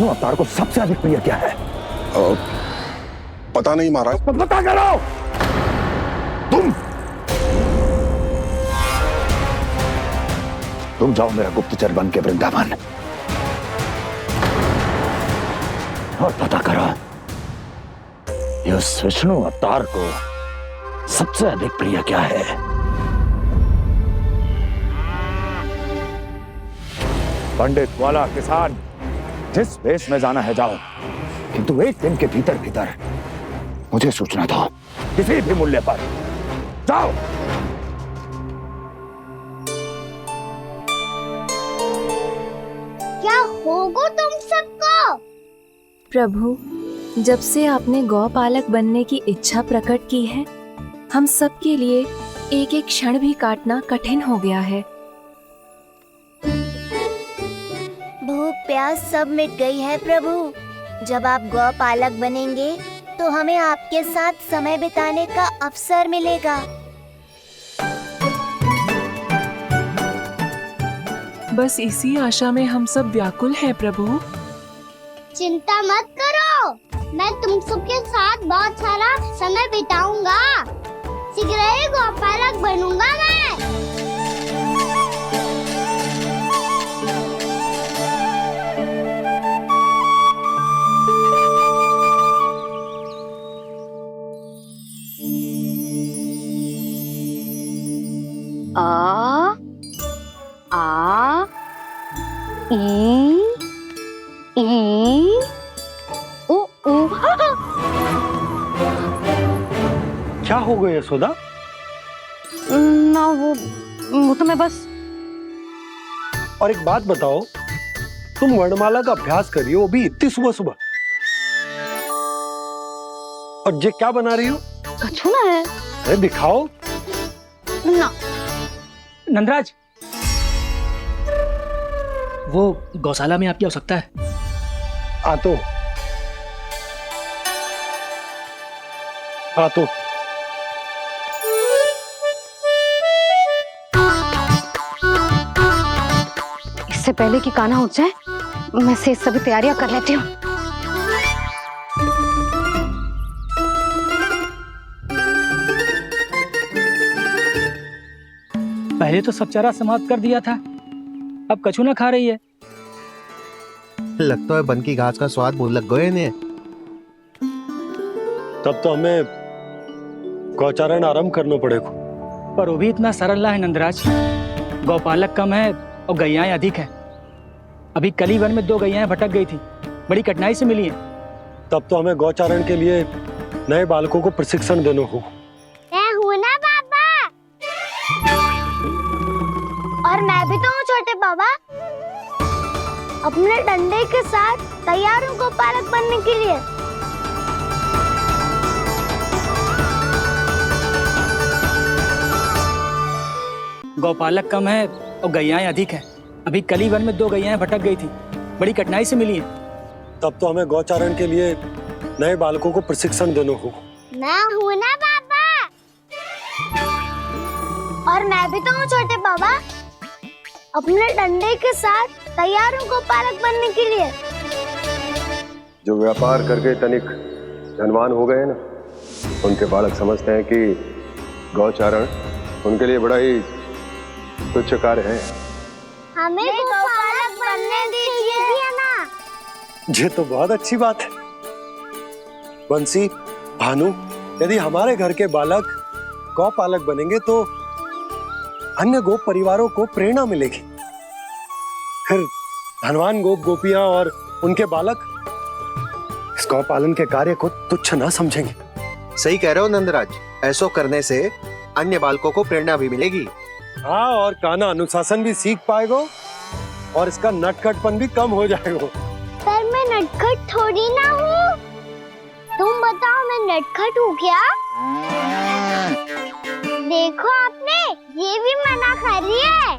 अवतार को सबसे अधिक प्रिय क्या है? पता नहीं महाराज। बता करो तुम जाओ मेरा गुप्तचर बन के वृंदावन और पता करो इस विष्णु अवतार को सबसे अधिक प्रिय क्या है। पंडित वाला किसान जिस वेश में जाना है जाओ, किंतु एक दिन के भीतर भीतर मुझे सूचना दो, किसी भी मूल्य पर। जाओ। क्या होगा तुम सबको? प्रभु, जब से आपने गौपालक बनने की इच्छा प्रकट की है, हम सब के लिए एक एक क्षण भी काटना कठिन हो गया है। भूख प्यास सब मिट गई है प्रभु। जब आप गौपालक बनेंगे तो हमें आपके साथ समय बिताने का अवसर मिलेगा। बस इसी आशा में हम सब व्याकुल हैं प्रभु। चिंता मत करो, मैं तुम सबके साथ बहुत सारा समय बिताऊंगा। शीघ्र ही गौपालक बनूंगा मैं। आ आ ई ऊ ऊ। क्या हो गया यशोदा? ना वो तो मैं बस। और एक बात बताओ, तुम वर्णमाला का अभ्यास कर रही हो, अभी इतनी सुबह सुबह, और ये क्या बना रही हो? कछुआ है। अरे दिखाओ ना। नंदराज, वो गौशाला में आपकी आवश्यकता है। आतो आतो। इससे पहले कि कान्हा उठ जाए, मैं से सभी तैयारियां कर लेती हूँ। पहले तो सब चारा समाप्त कर दिया था, अब कछू ना खा रही है। लगता है बन की घास का स्वाद मुंह लग गए ने। तब तो हमें गौचारण आरंभ करना पड़ेगा। पर वो भी इतना सरल ना है नंदराज। गौपालक कम है और गैयाएं अधिक है। अभी कली वन में 2 गैयाएं भटक गई थी, बड़ी कठिनाई से मिली हैं। तब तो हमें गौचारण के लिए नए बालकों को प्रशिक्षण देना होगा। मैं हूँ ना बाबा, और मैं भी तो हूँ छोटे बाबा। अपने डंडे के साथ तैयार हूँ गौपालक बनने के लिए। गौपालक कम है और गैयाएं अधिक है। अभी कली वन में 2 गैयाएं भटक गई थी, बड़ी कठिनाई से मिली हैं। तब तो हमें गौचारण के लिए नए बालकों को प्रशिक्षण देना होगा। मैं हूँ ना बाबा, और मैं भी तो हूँ छोटे बाबा। अपने डंडे के साथ तैयार हूँ गौपालक बनने के लिए। जो व्यापार करके तनिक धनवान हो गए ना, उनके बालक समझते हैं कि गौचारण उनके लिए बड़ा ही तुच्छ कार्य है। हमें गौपालक बनने दीजिए ना। ये तो बहुत अच्छी बात है। बंसी, भानु, यदि हमारे घर के बालक गौपालक बनेंगे तो अन्य गोप परिवारों को प्रेरणा मिलेगी। फिर धनवान गोप गोपियां और उनके बालक इस गौपालन के कार्य को तुच्छ ना समझेंगे। सही कह रहे हो नंदराज, ऐसा करने से अन्य बालकों को प्रेरणा भी मिलेगी। हाँ, और कान्हा अनुशासन भी सीख पाएगा और इसका नटखटपन भी कम हो जाएगा। पर मैं नटखट थोड़ी ना हूँ। तुम बताओ, मैं नटखट हूँ क्या? देखो आपने, ये भी मना कर रही है।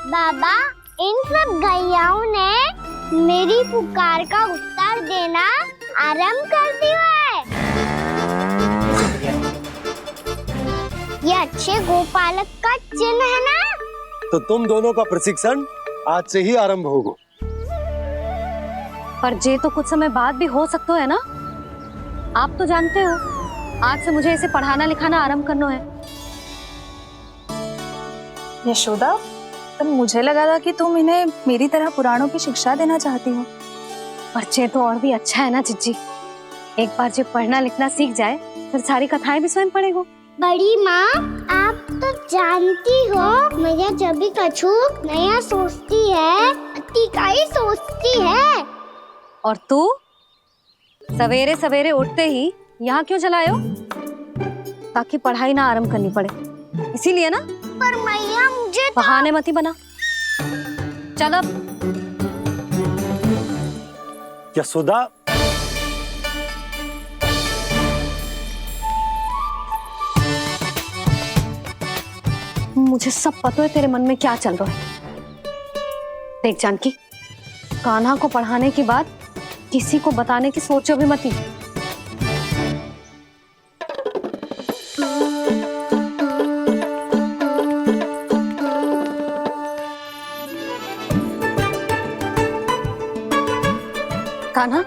बाबा, इन सब गैयाओं ने मेरी पुकार का उत्तर देना आरंभ कर दिया है। ये अच्छे गोपालक का चिन्ह है ना? तो तुम दोनों का प्रशिक्षण आज से ही आरंभ होगा। पर जे तो कुछ समय बाद भी हो सकता है ना। आप तो जानते हो आज से मुझे इसे पढ़ाना लिखाना आरंभ करना है। यशोदा, पर मुझे लगा था कि तुम इन्हें मेरी तरह पुराणों की शिक्षा देना चाहती हो। पर जे तो और भी अच्छा है ना जिज्जी। एक बार जब पढ़ना लिखना सीख जाए फिर सारी कथाएं भी स्वयं पढ़ेगा। बड़ी माँ, आप तो जानती हो मेरा जब भी कछु नया सोचती है, का ही सोचती है। और तू सवेरे सवेरे उठते ही यहाँ क्यों चलाए हो? ताकि पढ़ाई ना आरंभ करनी पड़े, इसीलिए ना। पर मैया मुझे बहाने मती बना। चल अब। यशोदा, मुझे सब पता है तेरे मन में क्या चल रहा है। देख जानकी, कान्हा को पढ़ाने की बात किसी को बताने की सोचो भी मती। कान्हा,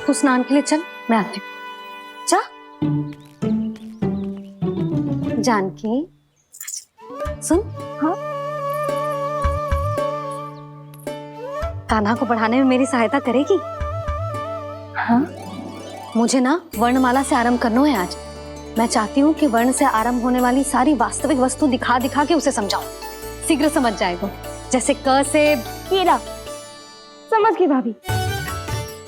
तू स्नान के लिए चल, मैं आती हूँ। जा। जानकी सुन। हाँ, कान्हा को पढ़ाने में मेरी सहायता करेगी? हाँ, मुझे ना वर्णमाला से आरंभ करना है आज। मैं चाहती हूँ कि वर्ण से आरंभ होने वाली सारी वास्तविक वस्तु दिखा दिखा के उसे समझाऊं। शीघ्र समझ जाएगा। जैसे क से कीड़ा। समझ गई भाभी।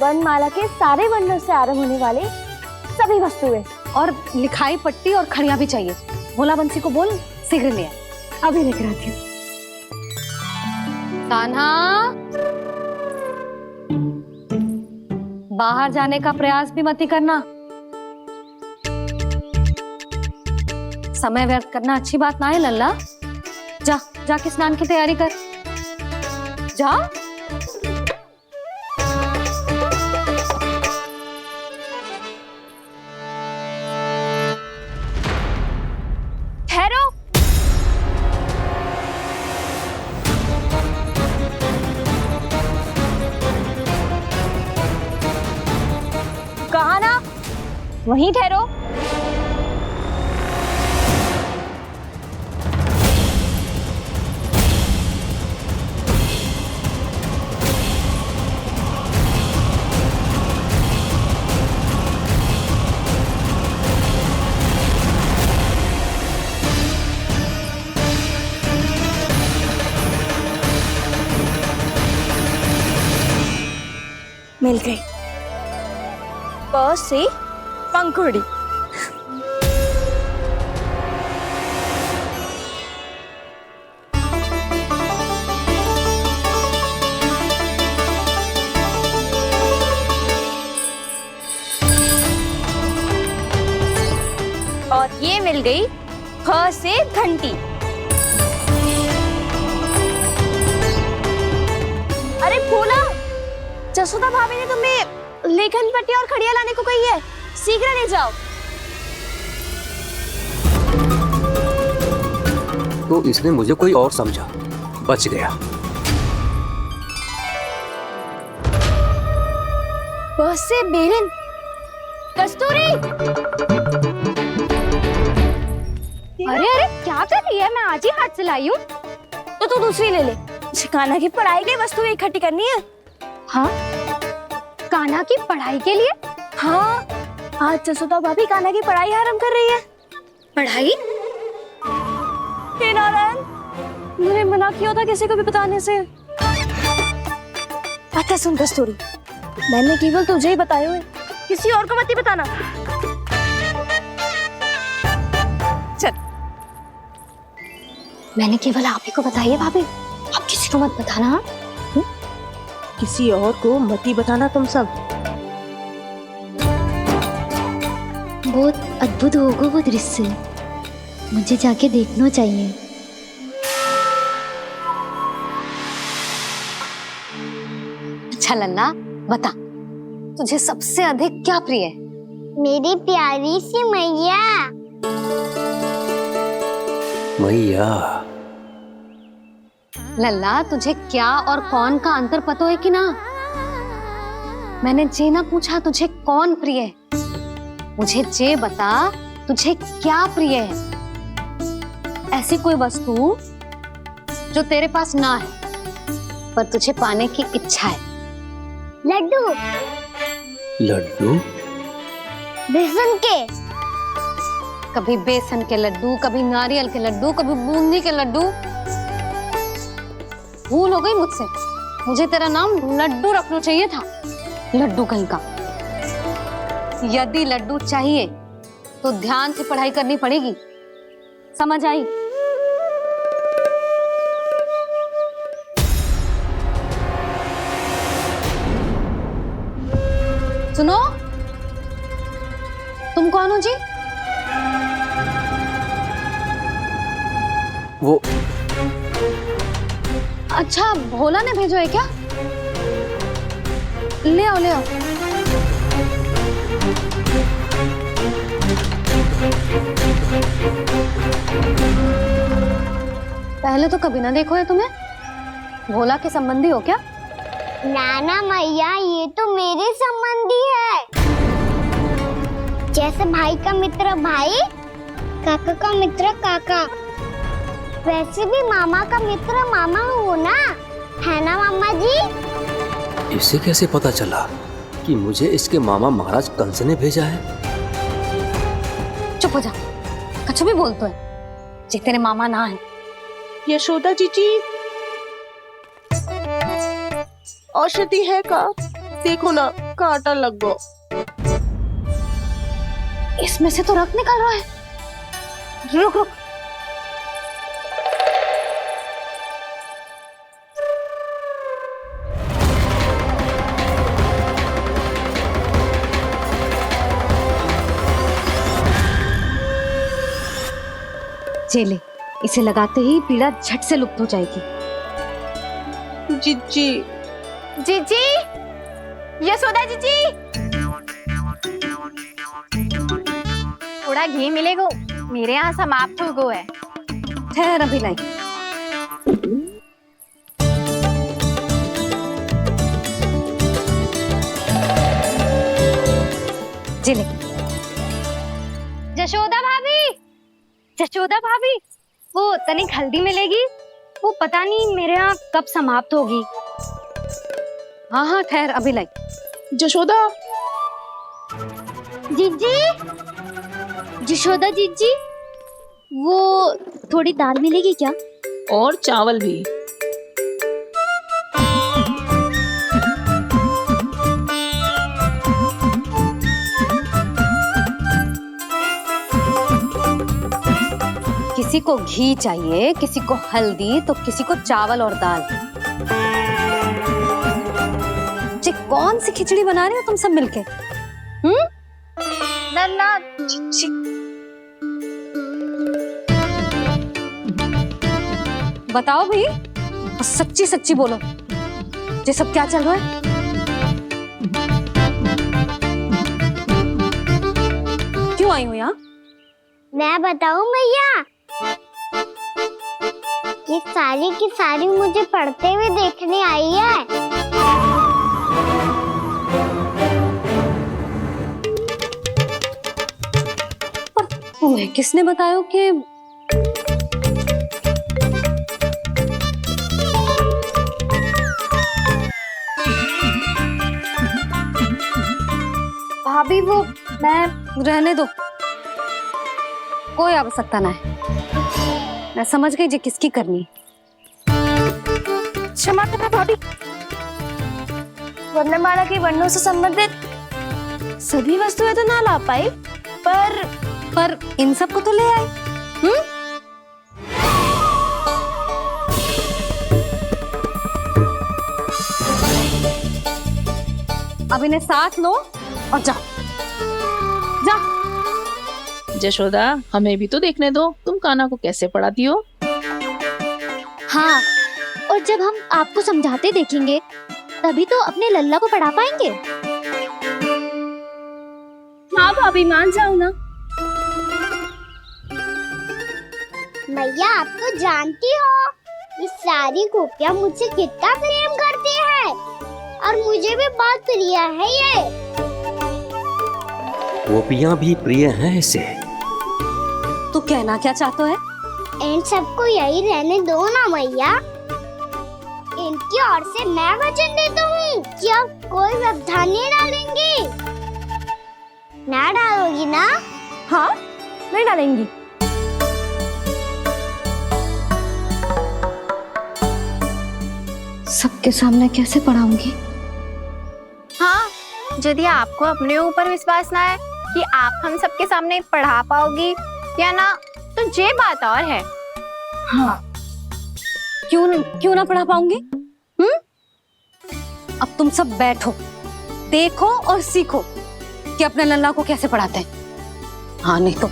वर्णमाला के सारे वर्णों से आरंभ होने वाले सभी वस्तुएं और लिखाई पट्टी और खड़िया भी चाहिए। भोला बंसी को बोल शीघ्र ले आए। अभी लेकर आती हूँ। कान्हा, बाहर जाने का प्रयास भी मत करना। समय व्यर्थ करना अच्छी बात ना है लल्ला। जा, जाके स्नान की तैयारी कर। जा। ठहरो। कहा ना, वहीं ठहरो। मिल गई। प से पंखुड़ी। और ये मिल गई ख से घंटी। अरे भोला, जसोदा भाभी ने तुम्हें लेखन पट्टी और खड़िया लाने को कही है, शीघ्र ले जाओ। तो इसने मुझे कोई और समझा, बच गया। बस से बेरन। कस्तूरी। अरे अरे क्या कर रही है? मैं आज ही हाथ से लाई हूँ। तो तू दूसरी ले ले। कान्हा की पढ़ाई के लिए वस्तुएं इकट्ठी करनी है। हाँ, कान्हा की पढ़ाई के लिए? हाँ, आज जसोदा भाभी कान्हा की पढ़ाई आरंभ कर रही है। पढ़ाई? हे नारायण, मैंने मना किया था किसी को भी बताने से। अच्छा सुन कस्तूरी, मैंने केवल तुझे ही बताया हुए, किसी और को मत ही बताना। चल। मैंने केवल आप ही को बताई है भाभी, आप किसी को मत बताना। हाँ? किसी और को मत ही बताना तुम सब। बहुत अद्भुत होगा वो दृश्य, मुझे जाके देखना चाहिए। अच्छा लल्ला, बता तुझे सबसे अधिक क्या प्रिय है? मेरी प्यारी सी मैया। मैया। लल्ला, तुझे क्या और कौन का अंतर पता है कि ना? मैंने जे ना पूछा तुझे कौन प्रिय है, मुझे जे बता तुझे क्या प्रिय है। ऐसी कोई वस्तु जो तेरे पास ना है पर तुझे पाने की इच्छा है। लड्डू, लड्डू? बेसन के। कभी बेसन के लड्डू, कभी नारियल के लड्डू, कभी बूंदी के लड्डू। भूल हो गई मुझसे, मुझे तेरा नाम लड्डू रखना चाहिए था। लड्डू कहीं का। यदि लड्डू चाहिए तो ध्यान से पढ़ाई करनी पड़ेगी, समझ आई? सुनो, तुम कौन हो जी? वो अच्छा, भोला ने भेजो है क्या? ले आओ ले आओ। पहले तो कभी ना देखो है तुम्हें। भोला के संबंधी हो क्या? नाना मैया, ये तो मेरे संबंधी है। जैसे भाई का मित्र भाई, काका का मित्र काका, वैसे भी मामा का मित्र मामा हो ना, है ना मामा जी? इसे कैसे पता चला कि मुझे इसके मामा महाराज कंस ने भेजा है? चुप हो जा, कुछ भी बोलते है जे तेरे मामा ना है। यशोदा जीजी, औषधि है का? देखो ना, कांटा लग गो। इसमें से तो रक्त निकल रहा है। रुक रुक, चले, इसे लगाते ही पीड़ा झट से लुप्त हो जाएगी। जीजी, जीजी, यशोदा जीजी, थोड़ा घी मिलेगा, मेरे यहाँ समाप्त हो गो है। ठहर अभी लाई। जिले। जशोदा भाभी, जशोदा भाभी, वो तनिक हल्दी मिलेगी? वो पता नहीं मेरे यहाँ कब समाप्त होगी। हाँ हाँ ठहर अभी लाई। जशोदा, जीजी, जशोदा जीजी, वो थोड़ी दाल मिलेगी क्या? और चावल भी। किसी को घी चाहिए, किसी को हल्दी, तो किसी को चावल और दाल। जी कौन सी खिचड़ी बना रहे हो तुम सब मिलके? नन्ना, बताओ भाई, और सच्ची सच्ची बोलो, ये सब क्या चल रहा है? क्यों आई हो यहाँ? मैं बताऊं भैया, ये सारी की सारी मुझे पढ़ते हुए देखने आई है। पर तुम्हें किसने बताया कि भाभी? वो मैं रहने दो, कोई आवश्यकता ना है। मैं समझ गई जे किसकी करनी। क्षमा करना भाभी, वर्णमाला के वर्णों से संबंधित सभी वस्तुएं तो ना ला पाई, पर इन सब को तो ले आए। अब इन्हें साथ लो और जाओ। जा। जशोदा, हमें भी तो देखने दो, तुम कान्हा को कैसे पढ़ाती हो। हाँ, और जब हम आपको समझाते देखेंगे तभी तो अपने लल्ला को पढ़ा पाएंगे। हाँ भाभी, मान जाओ ना। मैया, आप तो जानती हो ये सारी गोपियां मुझसे कितना प्रेम करती है। और मुझे भी बहुत प्रिय है ये। गोपियां भी प्रिय हैं इसे। तू कहना क्या चाहता है? इन सबको यही रहने दो ना मैया। इनकी ओर से मैं वचन देता हूँ कि अब कोई व्यवधान नहीं डालेंगी। ना डालोगी ना? हाँ, मैं डालेंगी। सबके सामने कैसे पढ़ाऊंगी? हाँ, यदि आपको अपने ऊपर विश्वास ना है कि आप हम सबके सामने पढ़ा पाओगी या ना, तो ये बात और है। हाँ, क्यों ना पढ़ा पाऊंगी? अब तुम सब बैठो, देखो और सीखो कि अपने लल्ला को कैसे पढ़ाते हैं। हाँ, नहीं तो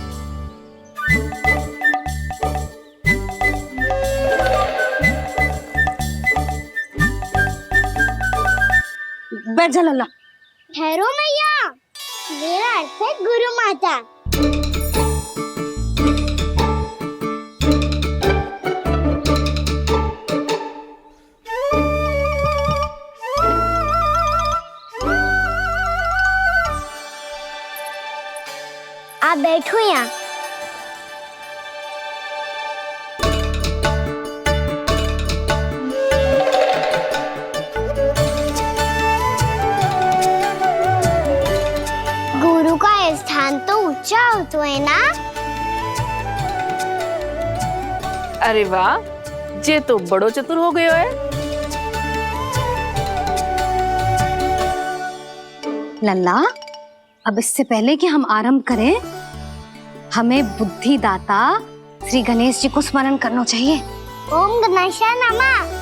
बैठ जा लल्ला। ठहरो मैया, मेरा अर्थ है गुरु माता। आप बैठो यहाँ। गुरु का स्थान तो ऊंचा होता है ना? अरे वाह, जे तो बड़ो चतुर हो गयो है। लल्ला, अब इससे पहले कि हम आरंभ करें, हमें बुद्धिदाता श्री गणेश जी को स्मरण करना चाहिए। ओम गणेशाय नमः।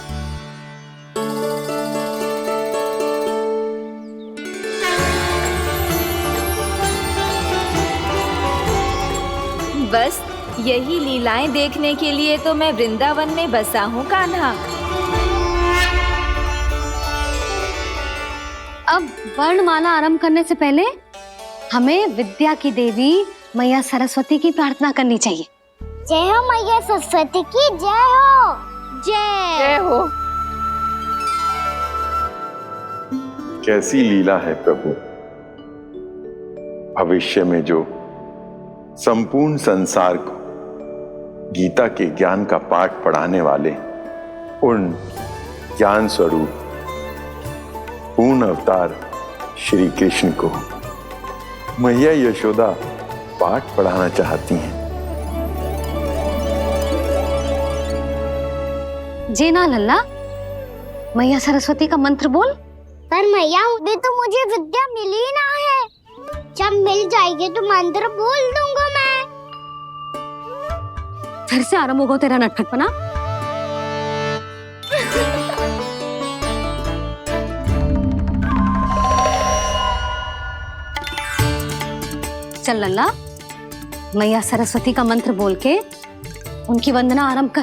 बस यही लीलाएं देखने के लिए तो मैं वृंदावन में बसा हूँ कान्हा। अब वर्णमाला आरंभ करने से पहले हमें विद्या की देवी मैया सरस्वती की प्रार्थना करनी चाहिए। जय हो मैया सरस्वती की जय हो। जय हो। कैसी लीला है प्रभु। भविष्य में जो संपूर्ण संसार को गीता के ज्ञान का पाठ पढ़ाने वाले उन ज्ञान स्वरूप पूर्ण अवतार श्री कृष्ण को मैया यशोदा पाठ पढ़ाना चाहती हैं। जी ना लल्ला, मैया सरस्वती का मंत्र बोल। पर मैया अभी तो मुझे विद्या मिली ना है। जब मिल जाएगी तो मंत्र बोल दूंगा मैं। फिर से आरंभ होगा तेरा नटखटपना। चल लल्ला, मैया सरस्वती का मंत्र बोल के उनकी वंदना आरंभ कर।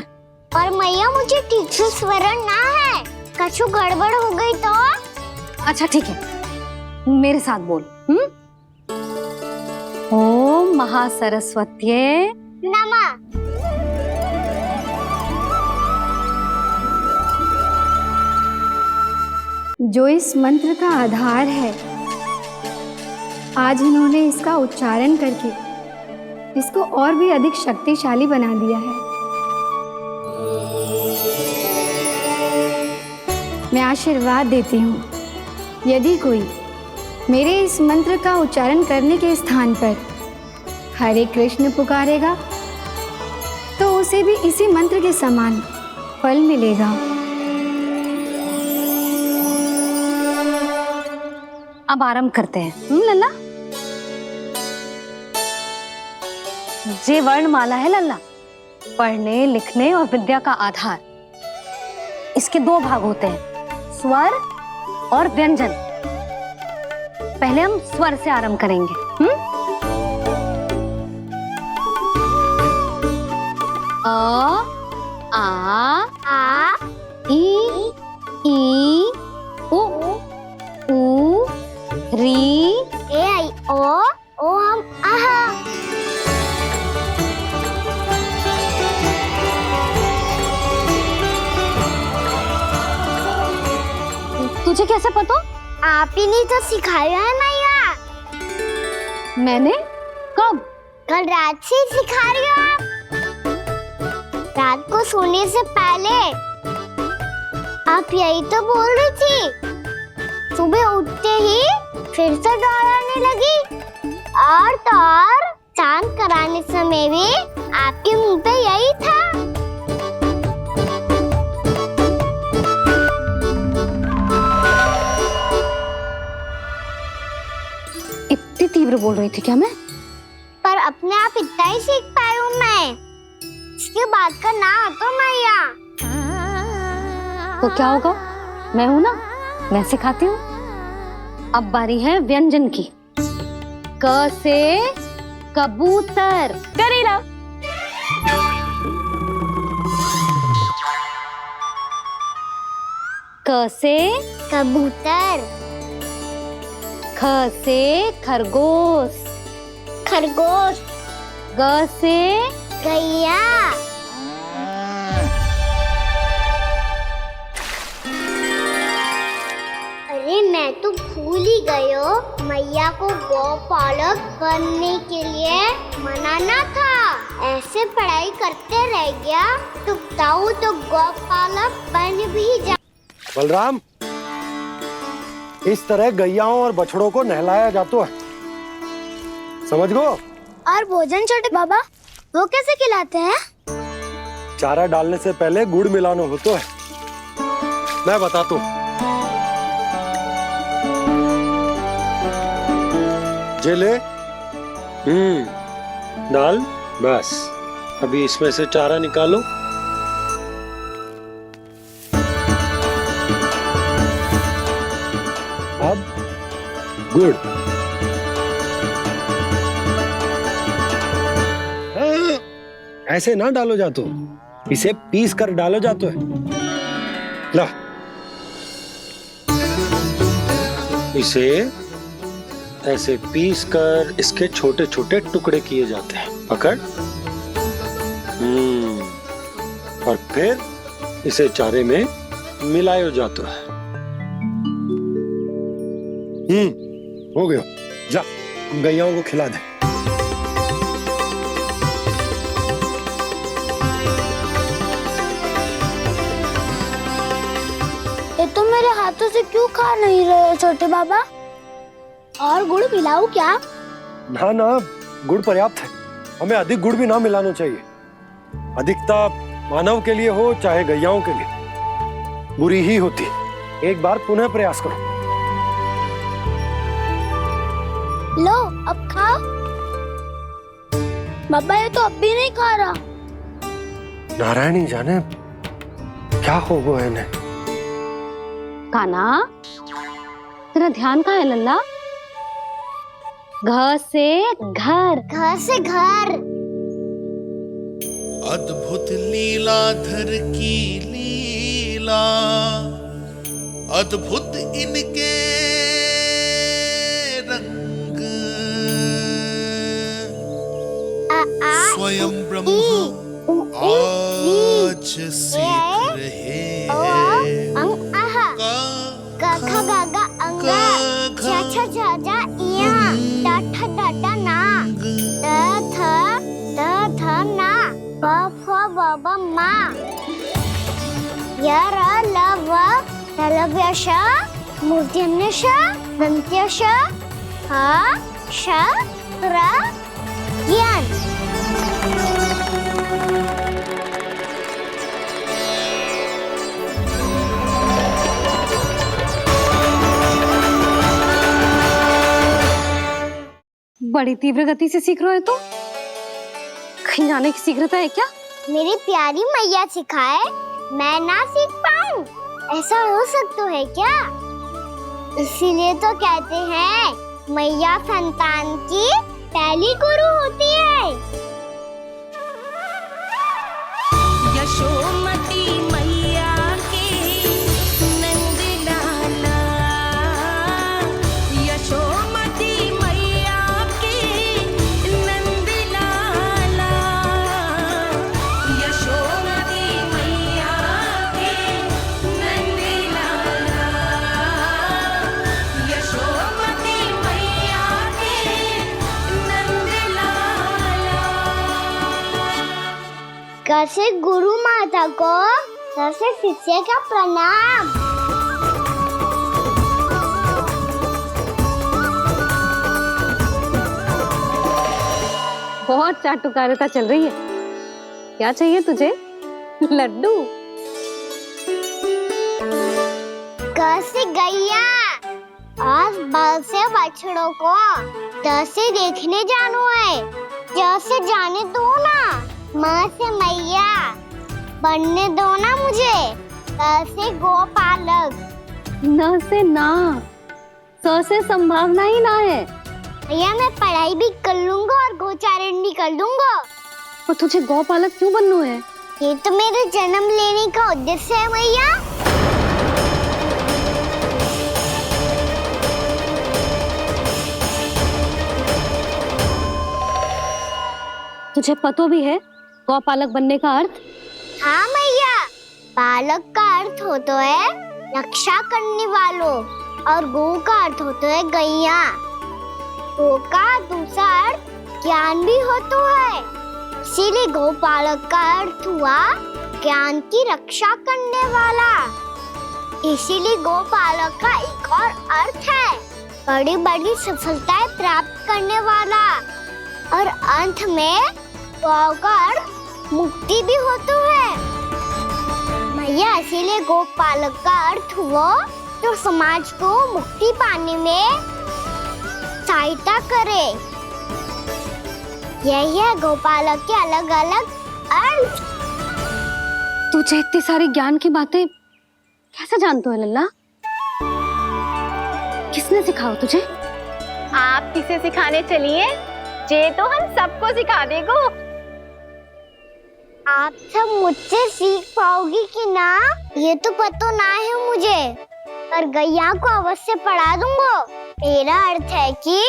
पर मैया मुझे ठीक से स्मरण ना है, कछु गड़बड़ हो गई तो? अच्छा ठीक है, मेरे साथ बोल। ओम महासरस्वत्यै नमः। जो इस मंत्र का आधार है, आज इन्होंने इसका उच्चारण करके इसको और भी अधिक शक्तिशाली बना दिया है। मैं आशीर्वाद देती हूँ, यदि कोई मेरे इस मंत्र का उच्चारण करने के स्थान पर हरे कृष्ण पुकारेगा तो उसे भी इसी मंत्र के समान फल मिलेगा। अब आरंभ करते हैं। लल्ला, जे वर्णमाला है लल्ला, पढ़ने लिखने और विद्या का आधार। इसके दो भाग होते हैं, स्वर और व्यंजन। पहले हम स्वर से आरंभ करेंगे। अ, आ, ई, उ, री, ए आई ओ हम आहा। तुझे कैसे पता? आप ही ने तो सिखाया है मैया। मैंने? कब? कल रात से सिखा रही हो आप। रात को सोने से पहले आप यही तो बोल रही थी। सुबह उठते ही फिर से दोहराने लगी। और तो और चांद कराने समय भी आपके मुंह पे यही था। इतनी तीव्र बोल रही थी क्या मैं? पर अपने आप इतना ही सीख पाई हूँ मैं। इसके बाद का ना तो मैया। तो क्या होगा? मैं हूं ना, मैं सिखाती हूँ। अब बारी है व्यंजन की। क से कबूतर। करेला। क से कबूतर। ख से खरगोश। खरगोश। ग से गैया। अरे मैं तो भूल ही गई हो, मैया को गौपालक बनने के लिए मनाना था। ऐसे पढ़ाई करते रह गया तो ताऊ तो गौपालक बन भी जा। बलराम, इस तरह गैयाओं और बछड़ों को नहलाया जाता है, समझ गो? और भोजन छोटे बाबा वो कैसे खिलाते हैं? चारा डालने से पहले गुड़ मिलाना होता है। मैं बताता हूँ। जे ले। डाल। बस अभी इसमें से चारा निकालो। अब गुड़। ऐसे ना डालो जातो, इसे पीस कर डालो जातो है। ला, इसे ऐसे पीस कर इसके छोटे छोटे टुकड़े किए जाते हैं। पकड़। और फिर इसे चारे में मिलाया जाता है। हो गया। जा, हम गैयाओं को खिला दे। ये तो मेरे हाथों से क्यों खा नहीं रहे छोटे बाबा? और गुड़ मिलाऊं क्या? ना ना, गुड़ पर्याप्त है। हमें अधिक गुड़ भी ना मिलाना चाहिए। अधिकता मानव के लिए हो चाहे गैयाओं के लिए बुरी ही होती। एक बार पुनः प्रयास करो। लो अब खाओ। बाबा ये तो अब भी नहीं खा रहा। नारायणी जाने क्या हो गया इन्हें। काना, तेरा ध्यान कहाँ है लल्ला? घ से घर। घर से घर। अद्भुत लीलाधर की लीला, अद्भुत इनके रंग, स्वयं ब्रह्मा आज सीख रहे हैं। गा खा गा गा अंगा, छा छा छा जा इया, डा ठा ना, द थ ना, ब फ ब ब मा, य र ल व लव्य श, मूर्धन्य श, दन्त्य श, ह श र ज्ञान। बड़ी तीव्र गति से सीख रहे हो तो कहीं जाने की शीघ्रता है क्या? मेरी प्यारी मैया सिखाए, मैं ना सीख पाऊं, ऐसा हो सकता है क्या? इसीलिए तो कहते हैं मैया संतान की पहली गुरु होती है। यशोमती मैया के नंद लाला, यशोमती मैया के नंद लाला, यशोमती मैया के नंद लाला, कैसे गुरु माता को सबसे शिष्य का प्रणाम। बहुत चाटुकारिता चल रही है। क्या चाहिए तुझे? लड्डू? कैसे गैया और बल से बछड़ों को कैसे देखने जानो है, जैसे जाने दो ना, माँ से मैया बनने दो ना मुझे, कैसे गोपालक। न से ना, स से संभावना ही ना है। भैया मैं पढ़ाई भी कर लूंगा और गोचारण भी कर दूंगा। और तुझे गौपालक क्यों बनना है? ये तो मेरे जन्म लेने का उद्देश्य है भैया। तुझे पतो भी है गौपालक बनने का अर्थ? हाँ भैया, पालक का अर्थ होता है रक्षा करने वालों और गौ का अर्थ होता है गैया। गौ का दूसरा अर्थ ज्ञान भी होता है, इसीलिए गोपालक का अर्थ हुआ ज्ञान की रक्षा करने वाला। इसीलिए गोपालक का एक और अर्थ है बड़ी बड़ी सफलताएं प्राप्त करने वाला, और अंत में गौ का अर्थ मुक्ति भी होता है भैया। इसीलिए गोपालक का अर्थ हुआ जो समाज को मुक्ति पाने में सहायता करे। यही है गोपालक के अलग अलग अर्थ। तुझे इतनी सारी ज्ञान की बातें कैसे जानते हो लल्ला? किसने सिखाओ तुझे? आप किसे सिखाने चलिए, जे तो हम सबको सिखा देगो। आप सब मुझसे सीख पाओगी कि ना ये तो पता ना है मुझे, पर गैया को अवश्य पढ़ा दूंगा। मेरा अर्थ है कि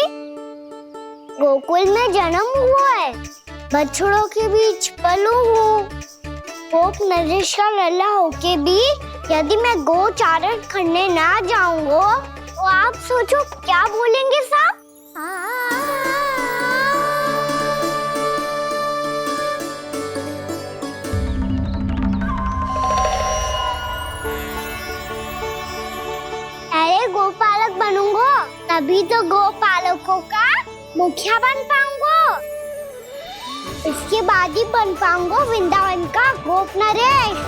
गोकुल में जन्म हुआ है, बछड़ों के बीच पलू हूँ, गोप नरेश का लल्ला होके भी यदि मैं गोचारण करने ना जाऊंगा तो आप सोचो क्या बोलेंगे सब? अरे गोपालक बनूंगा तभी तो गोपालकों का मुखिया बन पाऊंगा, इसके बाद ही बन पाऊंगा वृंदावन का गोप नरेश।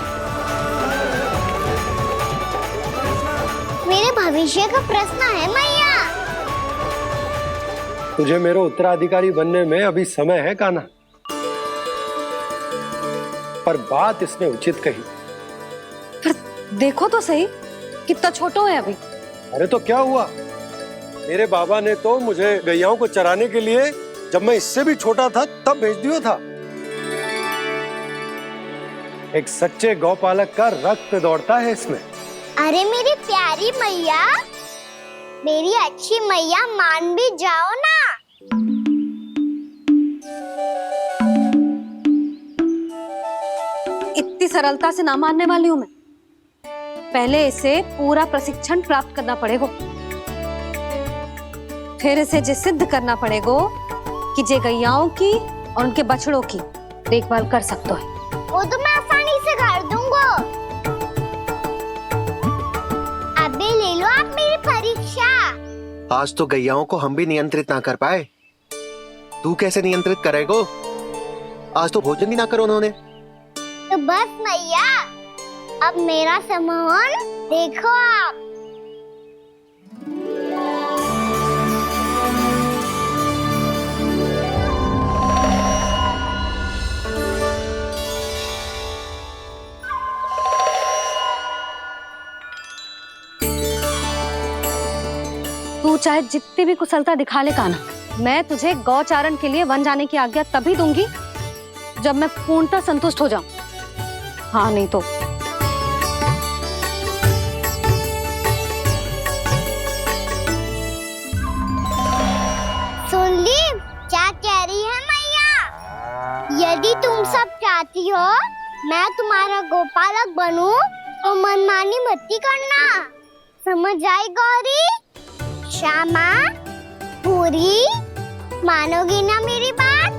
मेरे भविष्य का प्रश्न है मैया। तुझे मेरा उत्तराधिकारी बनने में अभी समय है कान्हा, पर बात इसने उचित कही। पर देखो तो सही, कितना छोटो है अभी। अरे तो क्या हुआ, मेरे बाबा ने तो मुझे गैयाओं को चराने के लिए जब मैं इससे भी छोटा था तब भेज दिया था। एक सच्चे गौपालक का रक्त दौड़ता है इसमें। अरे मेरी प्यारी मैया, मेरी अच्छी मैया, मान भी जाओ ना। इतनी सरलता से ना मानने वाली हूं मैं। पहले इसे पूरा प्रशिक्षण प्राप्त करना पड़ेगा, फिर इसे ये सिद्ध करना पड़ेगा कि जे गैयाओं की और उनके बछड़ों की देखभाल कर सकते हैं। वो तो मैं आसानी से कर दूंगा। अबे ले लो आप मेरी परीक्षा। आज तो गैयाओं को हम भी नियंत्रित ना कर पाए, तू कैसे नियंत्रित करेगो? आज तो भोजन भी ना करो उन्होंने। तो बस मैया, अब मेरा सम्मान देखो आप। तू चाहे जितनी भी कुशलता दिखा ले कान्हा, मैं तुझे गौचारण के लिए वन जाने की आज्ञा तभी दूंगी जब मैं पूर्णतः संतुष्ट हो जाऊं। हाँ नहीं तो सुन ली क्या कह रही है मैया? यदि तुम सब चाहती हो मैं तुम्हारा गोपालक बनूं तो मनमानी मत करना, समझ आई गौरी? श्यामा, पूरी, मानोगी ना मेरी बात?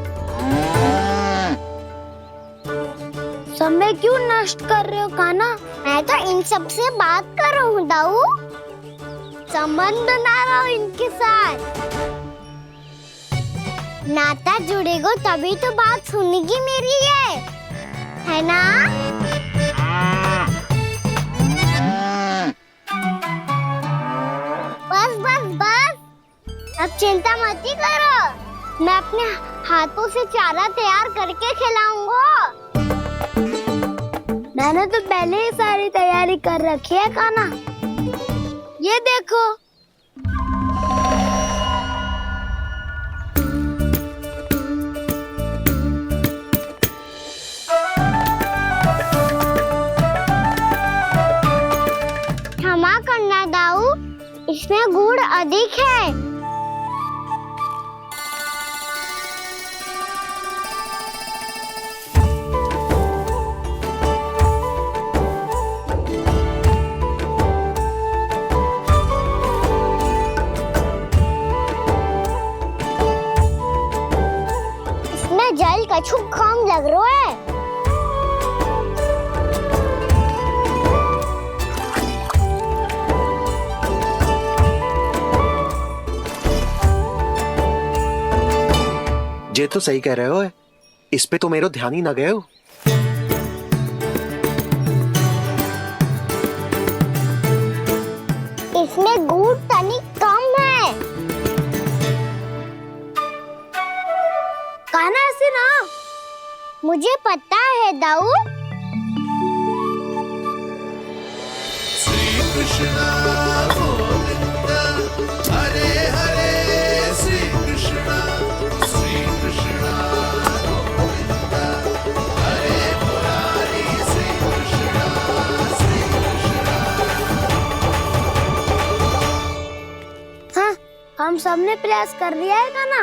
समय क्यों नष्ट कर रहे हो काना? मैं तो इन सब से बात कर रहा हूँ दाऊ, संबंध बना रहा हूँ इनके साथ। नाता जुड़ेगा तभी तो बात सुनेगी मेरी है ना? बस बस बस, अब चिंता मत ही करो, मैं अपने हाथों से चारा तैयार करके खिलाऊंगा। मैंने तो पहले ही सारी तैयारी कर रखी है काना, ये देखो। क्षमा करना दाऊ, इसमें गुड़ अधिक है। इसमें जल कछु कम लग रहा है। ये तो सही कह रहे हो, इस पे तो मेरा ध्यान ही ना गए हो। इसमें गुड़ तनिक कम है। काना ऐसे ना, मुझे पता है दाऊ। श्री कृष्ण गोविंद हरे हरे, श्री कृष्ण गोविंद हरे मुरारी, श्री कृष्ण हाँ, हम सबने प्रयास कर लिया है काना,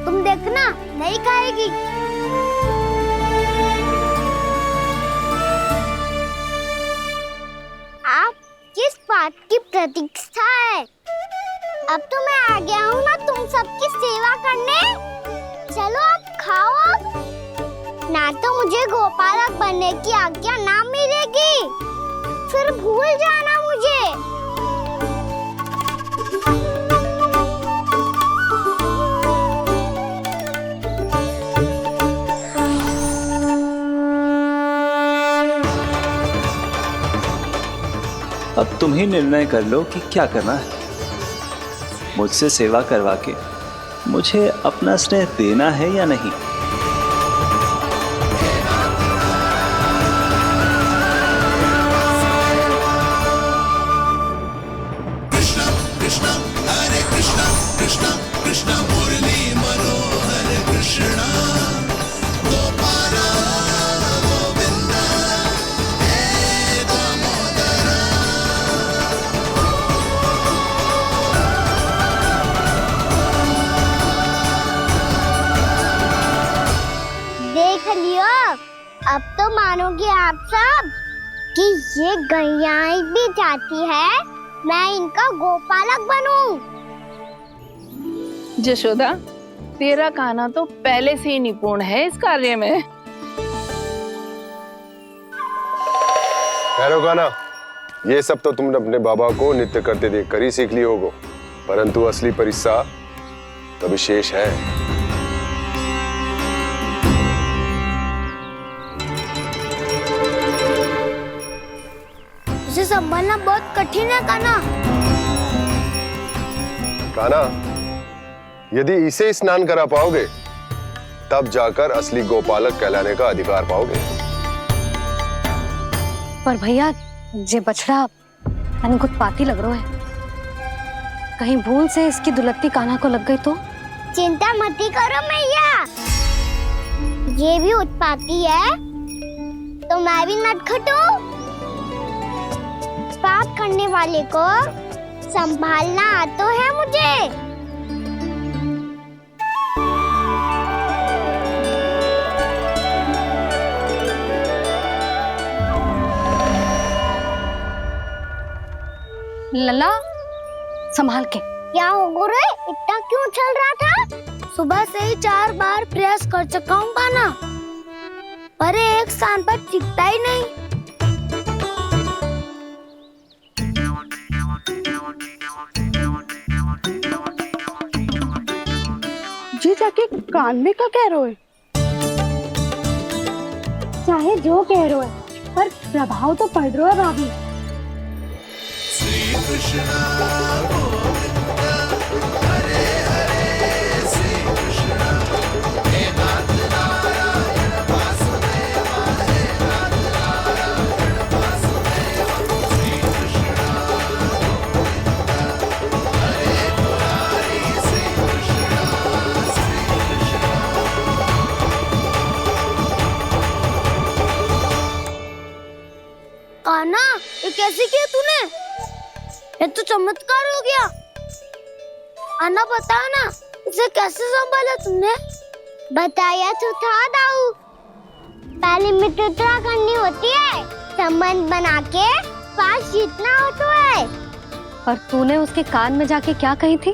तुम देखना नहीं खाएगी। आप किस बात की प्रतीक्षा है? अब तो मैं आ गया हूँ ना तुम सबकी सेवा करने। चलो अब खाओ अब। ना तो मुझे गोपालक बनने की आज्ञा ना मिलेगी, फिर भूल जाना मुझे। अब तुम ही निर्णय कर लो कि क्या करना है। मुझसे सेवा करवा के मुझे अपना स्नेह देना है या नहीं। कृष्ण कृष्ण हरे कृष्ण कृष्ण कृष्ण मुरली मनोहर कृष्ण गोपाल गोविंद हे दामोदर। देख लियो, अब तो मानोगे आप सब कि ये गैयाएं भी चाहती है मैं इनका गोपालक बनूं। जशोदा, तेरा काना तो पहले से ही निपुण है इस कार्य में। खैर होगा ना, ये सब तो तुमने अपने बाबा को नित्य करते देखकर ही सीख ली होगो, परंतु असली परिस्सा तो विशेष है। उसे संभालना बहुत कठिन है काना। काना, यदि इसे स्नान करा पाओगे तब जाकर असली गोपालक कहलाने का अधिकार पाओगे। पर भैया, ये बछड़ा तनिक उत्पाती लग रहा है, कहीं भूल से इसकी दुलत्ती कान्हा को लग गई तो? चिंता मत करो मैया, ये भी उत्पाती है तो मैं भी नटखट हूँ। पाप करने वाले को संभालना आता है मुझे। लला, संभाल के। क्या हो गुरु, इतना क्यों चल रहा था? सुबह से ही 4 बार प्रयास कर चुका हूँ काना, पर ये एक स्थान पर टिकता ही नहीं। जी जाके कान में क्या कह रहे हो? चाहे जो कह रहे हो पर प्रभाव तो पड़ रहा है भाभी। श्री कृष्ण गोविंद हरे हरे श्री कृष्ण हे नाथ नारायण वासुदेव हे नाथ नारायण वासुदेव श्री कृष्ण गोविंद हरे मुरारी श्री कृष्ण कान्हा, ये कैसे किया तूने? ये तो चमत्कार हो गया। अन्ना बता ना, इसे कैसे संभाला तुमने? बताया तो था दाऊ। पहले मित्रता करनी होती है, संबंध बना के पास जीतना होता है। और तूने उसके कान में जाके क्या कही थी?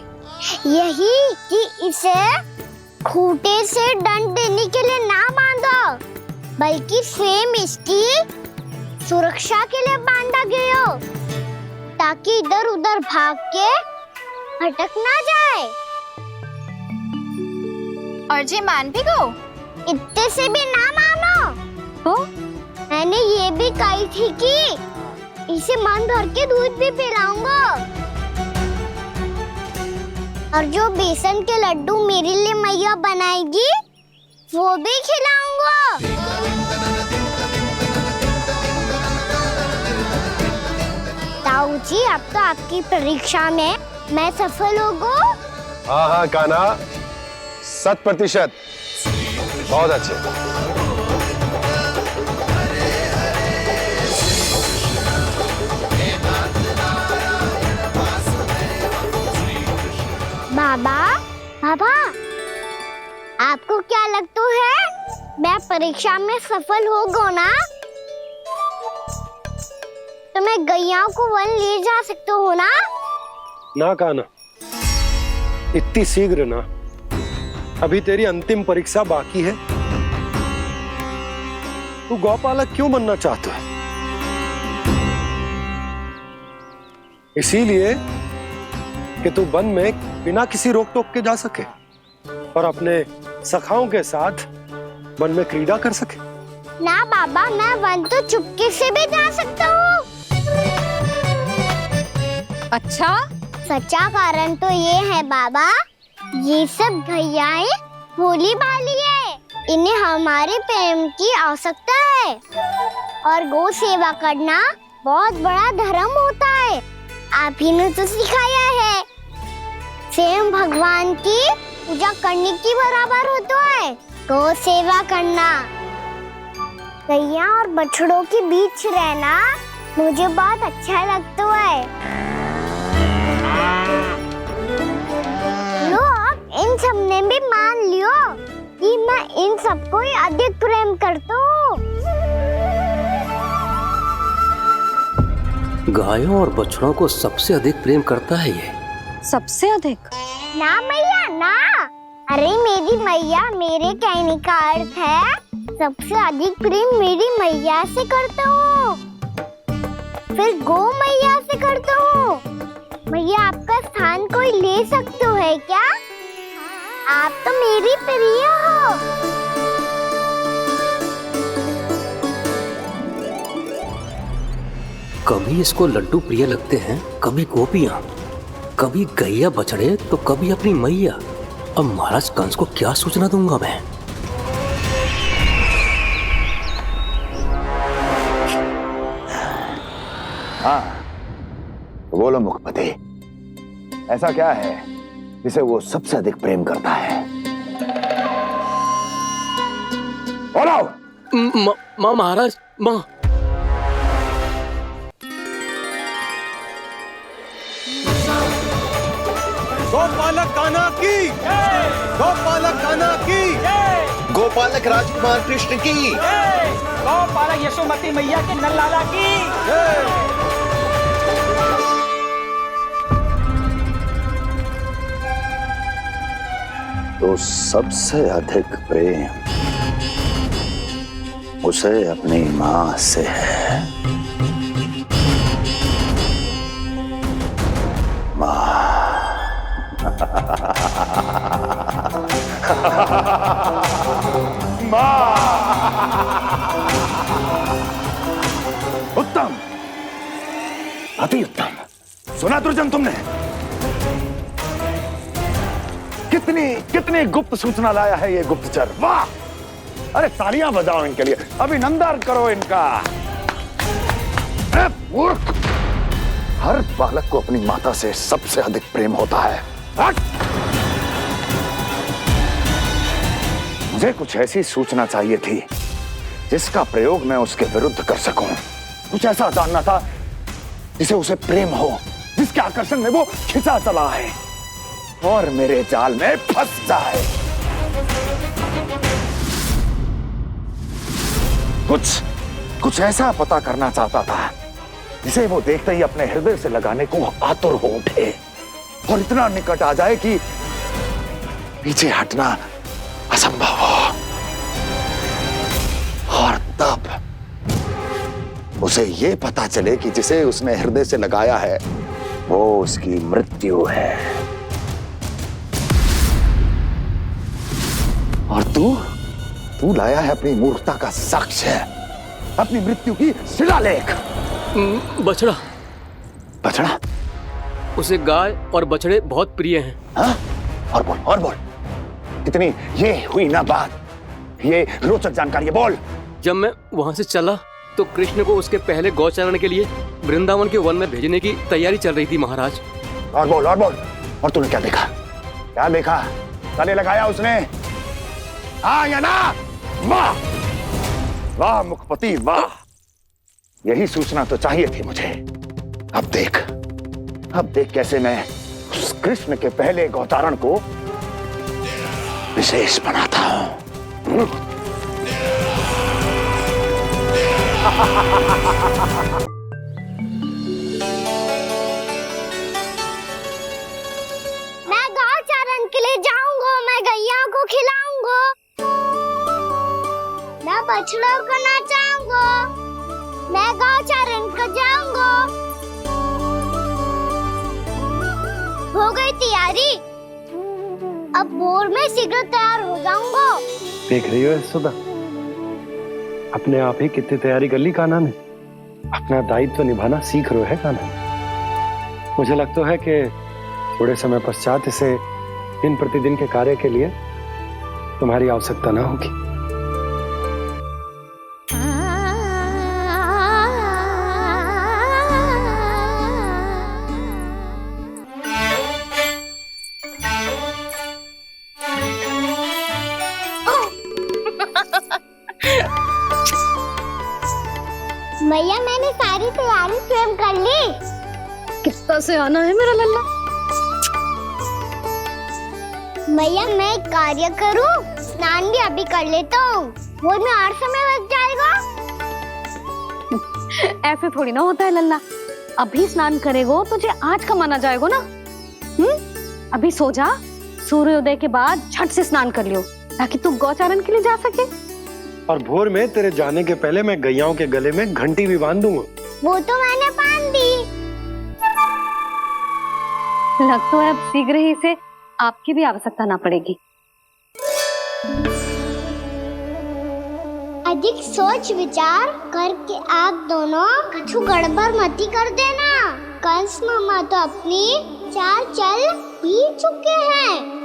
यही कि इसे खूंटे से दंड देने के लिए ना बांधो, बल्कि स्वयं इसकी सुरक्षा के लिए बांधा गया हो, ताकि इधर उधर भाग के भटक ना जाए। और जी मान भी गो? इतने से भी ना मानो। तो मैंने ये भी कही थी कि इसे मन भर के दूध भी पिलाऊंगा, और जो बेसन के लड्डू मेरे लिए मैया बनाएगी वो भी खिलाऊंगा। ताऊ जी, अब तो आपकी परीक्षा में मैं सफल होगा। हाँ हाँ कान्हा, 100%। बहुत अच्छे। बाबा, बाबा, आपको क्या लगता है मैं परीक्षा में सफल होगा ना? तो मैं गैयाओं को वन ले जा सकता हूँ ना? ना कान्हा, इतनी शीघ्र ना। अभी तेरी अंतिम परीक्षा बाकी है। तू गौपालक क्यों बनना चाहता है? इसीलिए कि तू वन में बिना किसी रोक टोक के जा सके और अपने सखाओं के साथ वन में क्रीड़ा कर सके। ना बाबा, मैं वन तो चुपके से भी जा सकता हूँ। अच्छा? सच्चा कारण तो ये है बाबा, ये सब गैयाएं भोली भाली है, इन्हें हमारे प्रेम की आवश्यकता है, और गौ सेवा करना बहुत बड़ा धर्म होता है। आप ही ने तो सिखाया है, स्वयं भगवान की पूजा करने की बराबर होता है गौ सेवा करना। गैया और बछड़ों के बीच रहना मुझे बहुत अच्छा लगता है। लो, अब इन सब ने भी मान लियो कि मैं इन सबको ही अधिक प्रेम करता हूँ। गायों और बछड़ों को सबसे अधिक प्रेम करता है ये। सबसे अधिक? ना मैया ना, अरे मेरी मैया, मेरे कहने का अर्थ है सबसे अधिक प्रेम मेरी मैया से करता हूँ, फिर गौ मैया से करता हूँ। मैया, आपका स्थान कोई ले सकते है क्या? आप तो मेरी प्रिय हो। कभी इसको लड्डू प्रिय लगते हैं, कभी गोपियां, कभी गैया बछड़े, तो कभी अपनी मैया। अब महाराज कंस को क्या सूचना दूंगा मैं? हाँ, बोलो मुखपति, ऐसा क्या है जिसे वो सबसे अधिक प्रेम करता है? बोलो। माँ महाराज, माँ। गोपालक कान्हा की, गोपालक कान्हा की, गोपालक राजकुमार कृष्ण की, गौपालक यशोमती मैया के नल्लाला की। तो सबसे अधिक प्रेम उसे अपनी मां से है। उत्तम, अति उत्तम। सुना दुर्जन तुमने? कितनी कितनी गुप्त सूचना लाया है ये गुप्तचर। वाह! अरे तालियां बजाओ इनके लिए, अभिनंदन करो इनका। मूर्ख! हर बालक को अपनी माता से सबसे अधिक प्रेम होता है। हट! मुझे कुछ ऐसी सूचना चाहिए थी जिसका प्रयोग मैं उसके विरुद्ध कर सकूं। कुछ ऐसा जानना था जिसे उसे प्रेम हो, जिसके आकर्षण में वो खिंचा चला है और मेरे जाल में फंस जाए। कुछ ऐसा पता करना चाहता था जिसे वो देखते ही अपने हृदय से लगाने को आतुर हो उठे और इतना निकट आ जाए कि पीछे हटना असंभव हो। और तब उसे ये पता चले कि जिसे उसने हृदय से लगाया है वो उसकी मृत्यु है। और तू लाया है अपनी मूर्खता का साक्ष्य, अपनी मृत्यु की शिलालेख। बछड़ा। बछड़ा? उसे गाय और बछड़े बहुत प्रिय हैं। हाँ? और बोल। इतनी ये हुई ना बात, ये रोचक जानकारी बोल। जब मैं वहां से चला तो कृष्ण को उसके पहले गौचारण के लिए वृंदावन के वन में भेजने की तैयारी चल रही थी महाराज। और बोल। और तूने क्या देखा? गले लगाया उसने? हाँ या ना? वाह वाह मुखपति वाह! यही सूचना तो चाहिए थी मुझे। अब देख कैसे मैं उस कृष्ण के पहले गौचारण को विशेष बनाता हूं। मैं गौचारण के लिए जाऊंगा, मैं गैया को खिलाऊंगा, मैं बछड़ों को नचाऊंगा, मैं गौचारण को जाऊंगा। हो गई तैयारी, अब भोर में शीघ्र तैयार हो जाऊंगा। देख रही हो यशोदा, अपने आप ही कितनी तैयारी कर ली कान्हा ने। अपना दायित्व निभाना सीख रहे है कान्हा। मुझे लगता है कि थोड़े समय पश्चात इसे दिन प्रतिदिन के कार्य के लिए तुम्हारी आवश्यकता ना होगी। भैया मैंने सारी तैयारी स्वयं कर ली। कितना से आना है मेरा लल्ला? भैया मैं एक कार्य करूं, स्नान भी अभी कर लेता हूँ, वो में और समय लग जाएगा। ऐसे थोड़ी ना होता है लल्ला, अभी स्नान करेगो तुझे आज का माना जाएगा ना। अभी सो जा, सूर्योदय के बाद झट से स्नान कर लियो ताकि तू गौचारण के लिए जा सके। और भोर में तेरे जाने के पहले मैं गैयाओं के गले में घंटी भी बांध दूंगा। वो तो मैंने बांध दी। लग तो है अब शीघ्र ही इसे आपकी भी आवश्यकता ना पड़ेगी। अधिक सोच विचार करके आप दोनों कछु गड़बड़ मती कर देना। कंस मामा तो अपनी चाल चल ही चुके हैं।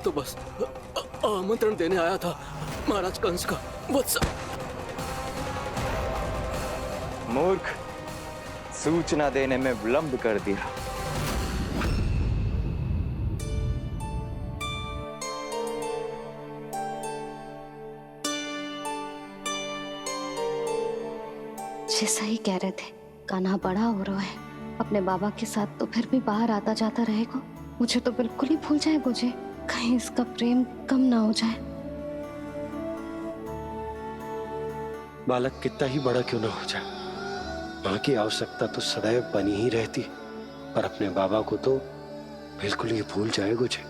तो बस आमंत्रण देने आया था महाराज कंस का। वत्स मूर्ख, सूचना देने में विलंब कर दिया। जैसा ही कह रहे थे, कान्हा बड़ा हो रहा है, अपने बाबा के साथ तो फिर भी बाहर आता जाता रहेगा। मुझे तो बिल्कुल ही भूल जाए मुझे, कहीं इसका प्रेम कम ना हो जाए। बालक कितना ही बड़ा क्यों ना हो जाए, माँ की आवश्यकता तो सदैव बनी ही रहती, पर अपने बाबा को तो बिल्कुल ही भूल जाए मुझे।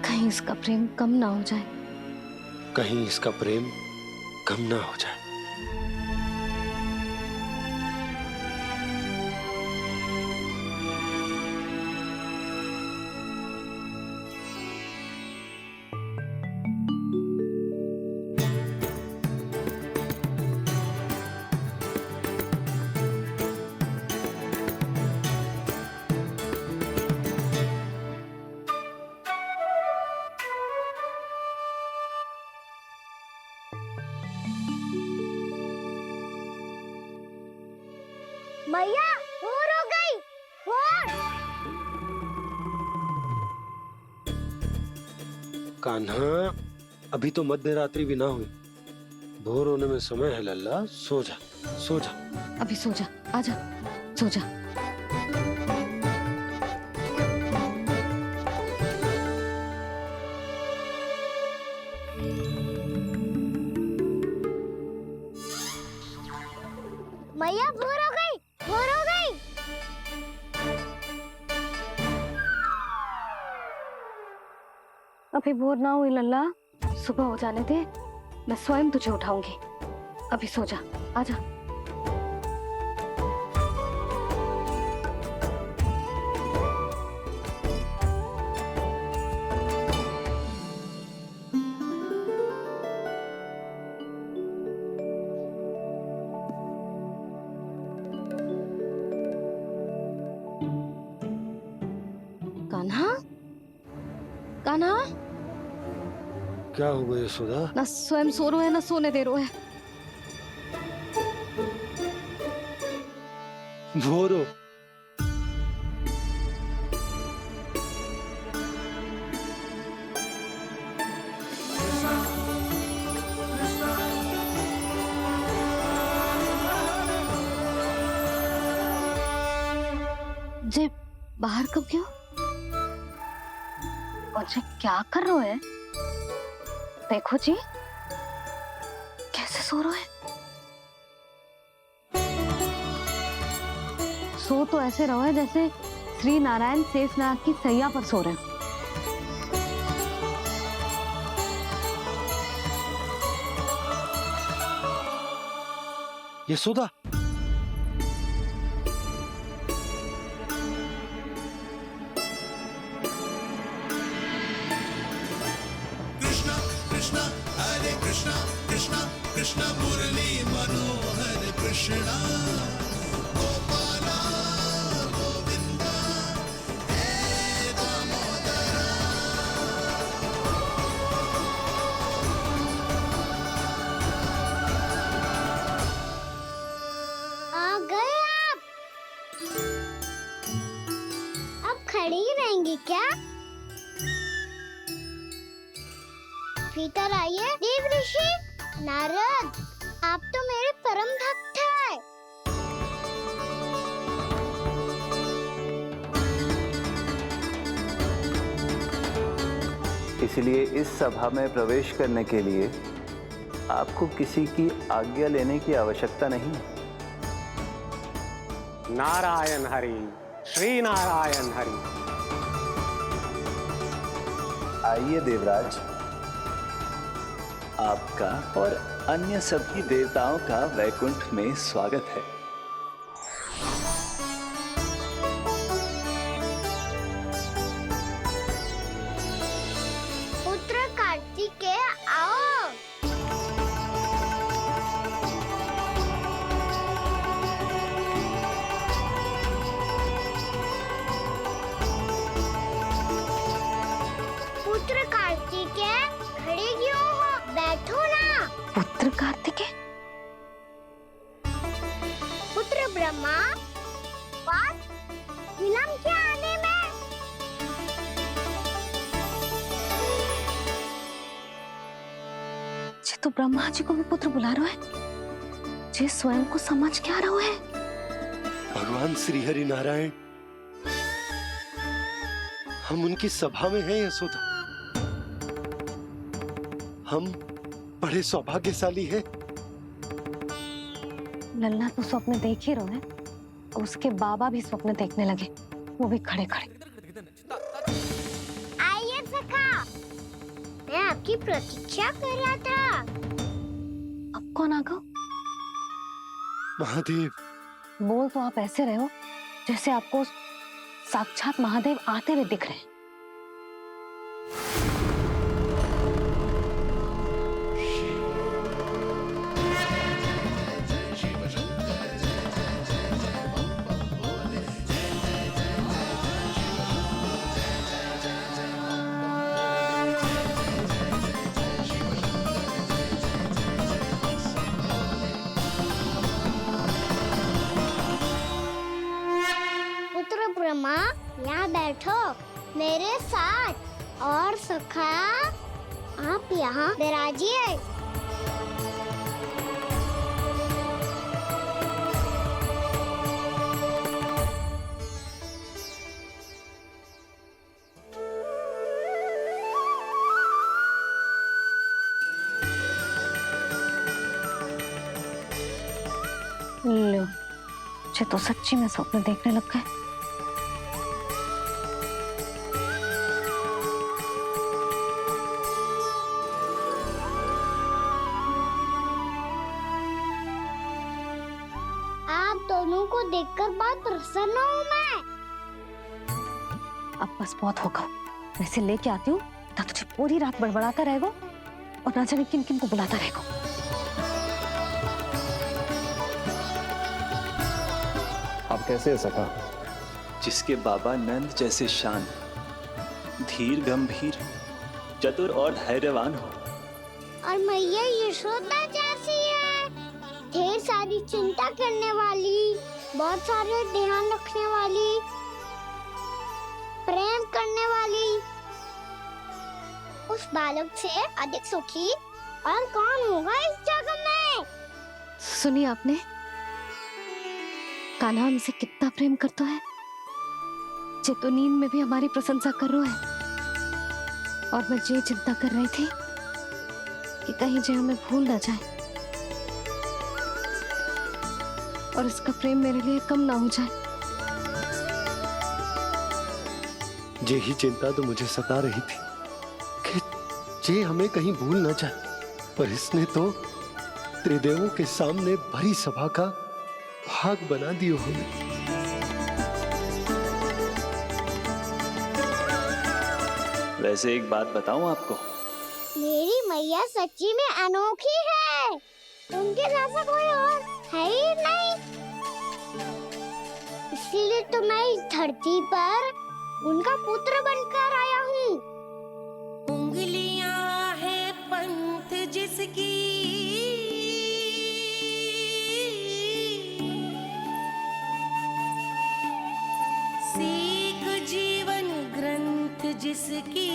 कहीं इसका प्रेम कम ना हो जाए, कहीं इसका प्रेम कम ना हो जाए। मैया भोर हो गई, भोर। कान्हा, अभी तो मध्य रात्रि भी ना हुई, भोर होने में समय है लल्ला। सो जा, सो जा। अभी सो जा, आजा, सो जा। मैया भोर हो गई, भोर हो गई। अभी भोर ना हुई लल्ला, सुबह हो जाने दे, मैं स्वयं तुझे उठाऊंगी। अभी सो जा, आजा। कान्हा, कान्हा, क्या हो गया यशोदा? ना स्वयं सो रहे है ना सोने दे रहे है। भोरो, जे बाहर कब क्यों? और जे क्या कर रहे है? देखो जी, कैसे सो रहे हैं। सो तो ऐसे रहो है जैसे श्री नारायण शेषनाग की सैया पर सो रहे हैं। यशोदा, कृष्णा कृष्णा हरे कृष्णा कृष्णा कृष्णा मुरली मनोहर कृष्णा गोपाला गोविंदा हे दामोदरा। आ गए आप। अब खड़ी ही रहेंगी क्या? भीतर आइए देव ऋषि। नारद, आप तो मेरे परम भक्त हैं। इसलिए इस सभा में प्रवेश करने के लिए आपको किसी की आज्ञा लेने की आवश्यकता नहीं है। नारायण हरि, श्री नारायण हरि। आइए देवराज, आपका और अन्य सभी देवताओं का वैकुंठ में स्वागत है। पुत्र कार्तिकेय आओ। तो ब्रह्मा जी को भी पुत्र बुला रहा है, जे स्वयं को समझ क्या रहा है। भगवान श्री हरि नारायण, हम उनकी सभा में हैं यशोदा। हम बड़े सौभाग्यशाली हैं। लल्ला तो स्वप्न देख ही रहे हैं, उसके बाबा भी स्वप्न देखने लगे, वो भी खड़े खड़े। आइए सखा, मैं आपकी प्रतीक्षा कर रहा था। अब कौन आ गया? महादेव। बोल तो आप ऐसे रहे हो जैसे आपको साक्षात महादेव आते हुए दिख रहे हैं। ब्रह्मा, यहाँ बैठो मेरे साथ, और सखा आप यहाँ विराजिए। लो, मुझे तो सच्ची में स्वप्न देखने लग गए। दोनों को देखकर बहुत प्रसन्न हूँ मैं। अब बस बहुत होगा, वैसे लेके आती हूँ ना, तुझे पूरी रात बड़बड़ाता रहेगा और ना जाने किन किन को बुलाता रहेगा। आप कैसे हैं सखा? जिसके बाबा नंद जैसे शांत, धीर गंभीर, चतुर और धैर्यवान हो, और मैया यशोदा जैसी है, ढेर सारी चिंता करने वाली, बहुत सारे ध्यान रखने वाली, प्रेम करने वाली। उस बालक से अधिक सुखी और कौन होगा इस जगत में? सुनिए आपने, कान्हा हमसे कितना प्रेम करता है, जे तो नींद में भी हमारी प्रशंसा कर रहा है। और मैं ये चिंता कर रही थी कि कहीं जे हमें भूल ना जाए और इसका प्रेम मेरे लिए कम ना हो जाए। यही चिंता तो मुझे सता रही थी कि जे हमें कहीं भूल ना जाए, पर इसने तो त्रिदेवों के सामने भरी सभा का भाग बना दियो हमें। वैसे एक बात बताऊं आपको, मेरी मैया सच्ची में अनोखी है, उनके जैसा कोई और है ही नहीं। इसीलिए तो मैं इस धरती पर उनका पुत्र बनकर आया हूँ। उंगलियां है पंथ जिसकी, सीख जीवन ग्रंथ जिसकी,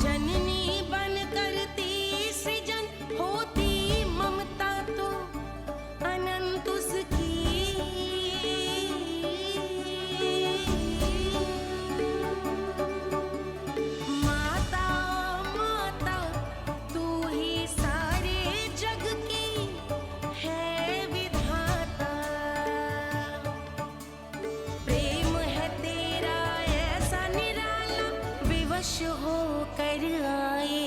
जननी बन करती सृजन, होती ममता तो अनंत उसकी। माता माता तू ही सारे जग की है विधाता, प्रेम है तेरा ऐसा निराला, विवश होकर आए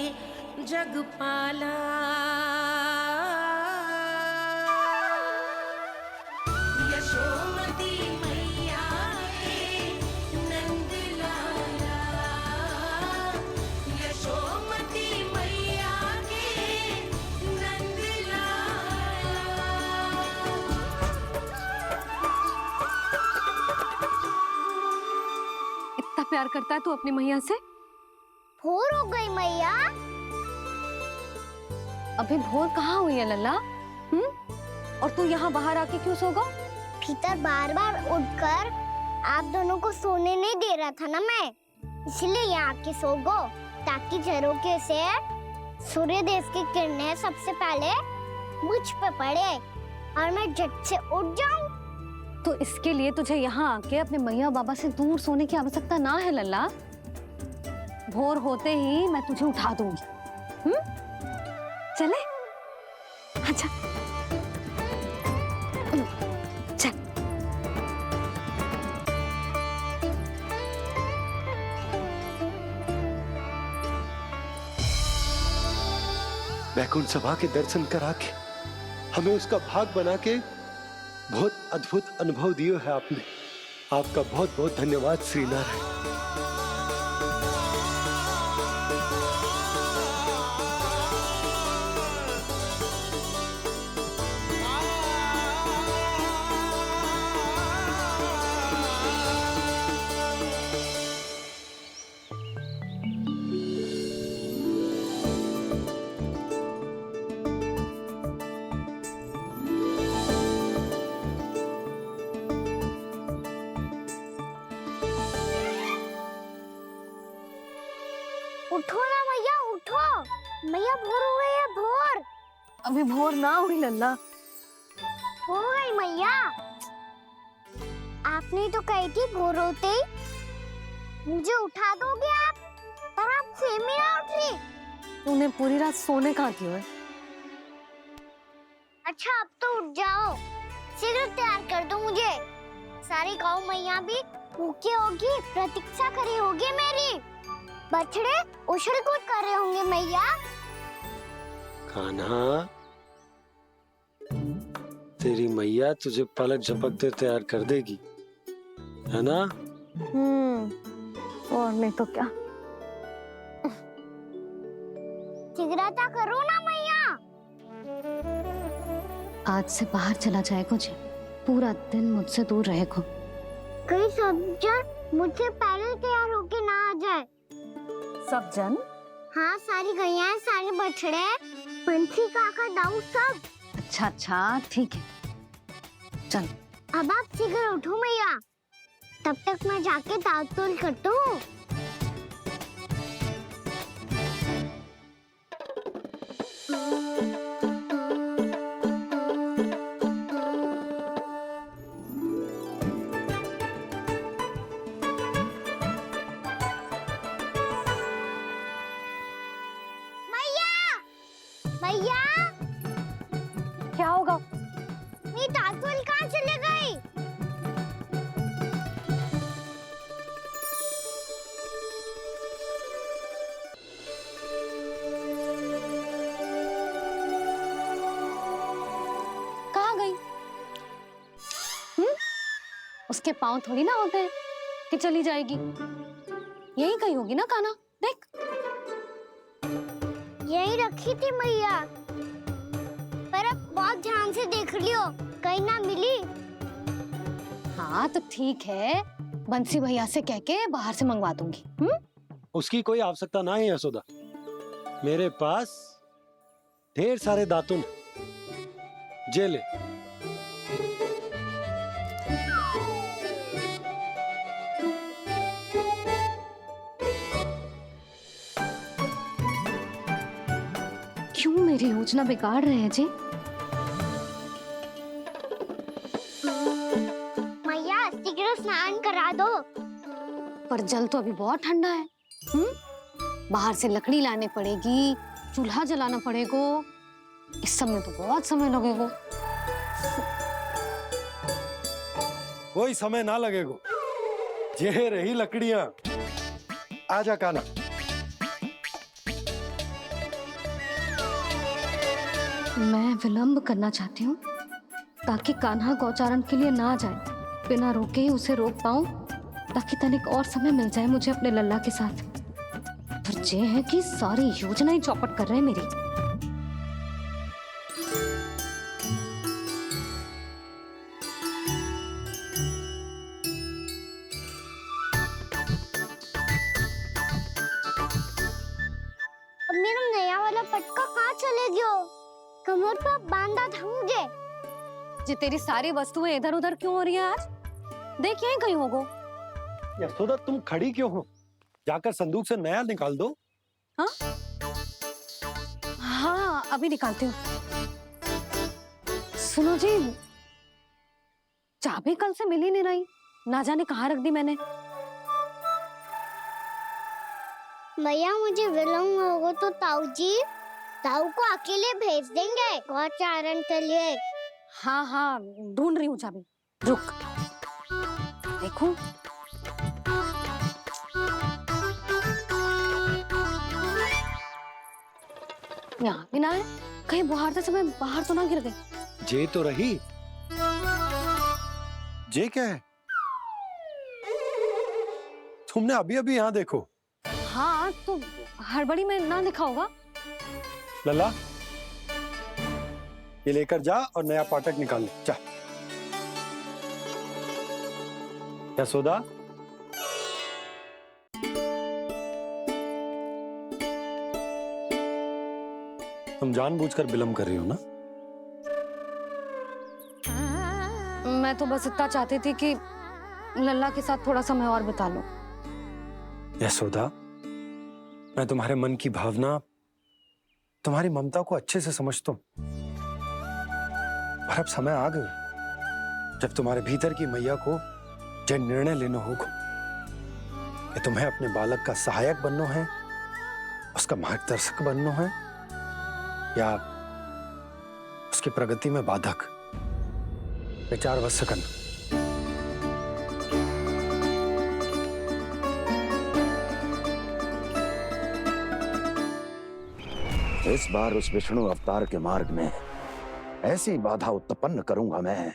जग पाला। यशोमती मैया के नंद लाला, यशोमती मैया के नंद लाला। इतना प्यार करता है तू अपनी मैया से? भोर हो गई मैया। अभी भोर कहाँ हुई है लल्ला? और तू यहाँ बाहर आके क्यों सो गया? भीतर बार बार उठकर आप दोनों को सोने नहीं दे रहा था ना मैं, इसलिए यहाँ आके सो गो, ताकि झरोके से सूर्यदेव की किरणें सबसे पहले मुझ पे पड़े और मैं झट से उठ जाऊं। तो इसके लिए तुझे यहाँ आके अपने मैया बाबा से दूर सोने की आवश्यकता ना है लल्ला। भोर होते ही मैं तुझे उठा दूंगी। चले? अच्छा चल। वैकुंठ सभा के दर्शन करा के हमें उसका भाग बना के बहुत अद्भुत अनुभव दियो है आपने। आपका बहुत बहुत धन्यवाद श्री नारायण। उठो ना मैया, उठो। मैया भोर हो गई है, भोर। अभी भोर ना हुई लल्ला। हो गई मैया। आपने तो कही थी भोर होते ही मुझे उठा दोगे आप, पर आप सेम ही ना उठ रही। तूने पूरी रात सोने कहाँ की है? अच्छा अब तो उठ जाओ, शीघ्र तैयार कर दो मुझे। सारी गाँव मैया भी भूखी होगी, प्रतीक्षा करी होगी मेरी। बछड़े उछल कूद कर रहे होंगे मैया। कान्हा, तेरी मैया तुझे पलक झपकते तैयार कर देगी, है ना? और नहीं तो क्या। शीघ्रता करो ना मैया। आज से बाहर चला जाएगा जी, पूरा दिन मुझसे दूर रहेगा। कहीं सब जन मुझसे पहले तैयार होके ना आ जाए। सब जन? हाँ, सारी गैया, सारे बछड़े, पंछी, काका, दाऊ सब। अच्छा अच्छा ठीक है, चल। अब आप शीघ्र उठो मैया, तब तक मैं जाके ताल-तोल करता हूँ। मैया, क्या होगा? मेरी ताल-तोल कहाँ चले गई? कहाँ गई? उसके पाँव थोड़ी ना होते हैं कि चली जाएगी। यही कहीं होगी ना कान्हा, देख। यही रखी थी मैया, पर अब बहुत ध्यान से देख लियो, कहीं ना मिली। हाँ तो ठीक है, बंसी भैया से कह के बाहर से मंगवा दूंगी। उसकी कोई आवश्यकता ना है यशोदा, मेरे पास ढेर सारे दातुन, जे ले। क्यों मेरी योजना बिगाड़ रहे हैं जी? मैया शीघ्र स्नान करा दो। पर जल तो अभी बहुत ठंडा है। बाहर से लकड़ी लाने पड़ेगी, चूल्हा जलाना पड़ेगा। इस सब में तो बहुत समय लगेगा। कोई समय ना लगेगा, ये रही लकड़ियां। आजा कान्हा। मैं विलंब करना चाहती हूँ ताकि कान्हा गौचारण के लिए ना जाए। बिना रोके ही उसे रोक पाऊं, ताकि तनिक और समय मिल जाए मुझे अपने लल्ला के साथ। पर ये है कि सारी योजना ही चौपट कर रहे हैं मेरी। अब मेरा नया वाला पटका कहाँ चले गयो? कमर पर बांधा था मुझे। जी तेरी सारी वस्तुएं इधर उधर क्यों हो रही है आज? देख यहीं कहीं होगो। यशोदा तुम खड़ी क्यों हो? जाकर संदूक से नया निकाल दो। हाँ हाँ अभी निकालती हूँ। सुनो जी, चाबी कल से मिल ही नहीं रही, ना जाने कहाँ रख दी मैंने। भैया मुझे विलम्ब होगा तो ताऊ को अकेले भेज देंगे गौचारण के लिए। हाँ हाँ ढूंढ रही हूँ चाबी, रुक। देखूं। यहाँ भी ना है, कहीं बुहारते समय बाहर तो ना गिर गई। जे तो रही। जे क्या है? तुमने अभी अभी यहाँ देखो। हाँ तो हड़बड़ी में ना दिखा होगा। लल्ला ये लेकर जा और नया पाठक निकाल ले, जा। यशोदा तुम जानबूझकर विलम्ब कर रही हो ना? मैं तो बस इतना चाहती थी कि लल्ला के साथ थोड़ा समय और बिता लो। यशोदा मैं तुम्हारे मन की भावना, तुम्हारी ममता को अच्छे से समझता हूं, पर अब समय आ गया जब तुम्हारे भीतर की मैया को जो निर्णय लेना होगा कि तुम्हें अपने बालक का सहायक बनना है, उसका मार्गदर्शक बनना है, या उसकी प्रगति में बाधक। विचार अवश्य करना। इस बार उस विष्णु अवतार के मार्ग में ऐसी बाधा उत्पन्न करूंगा मैं,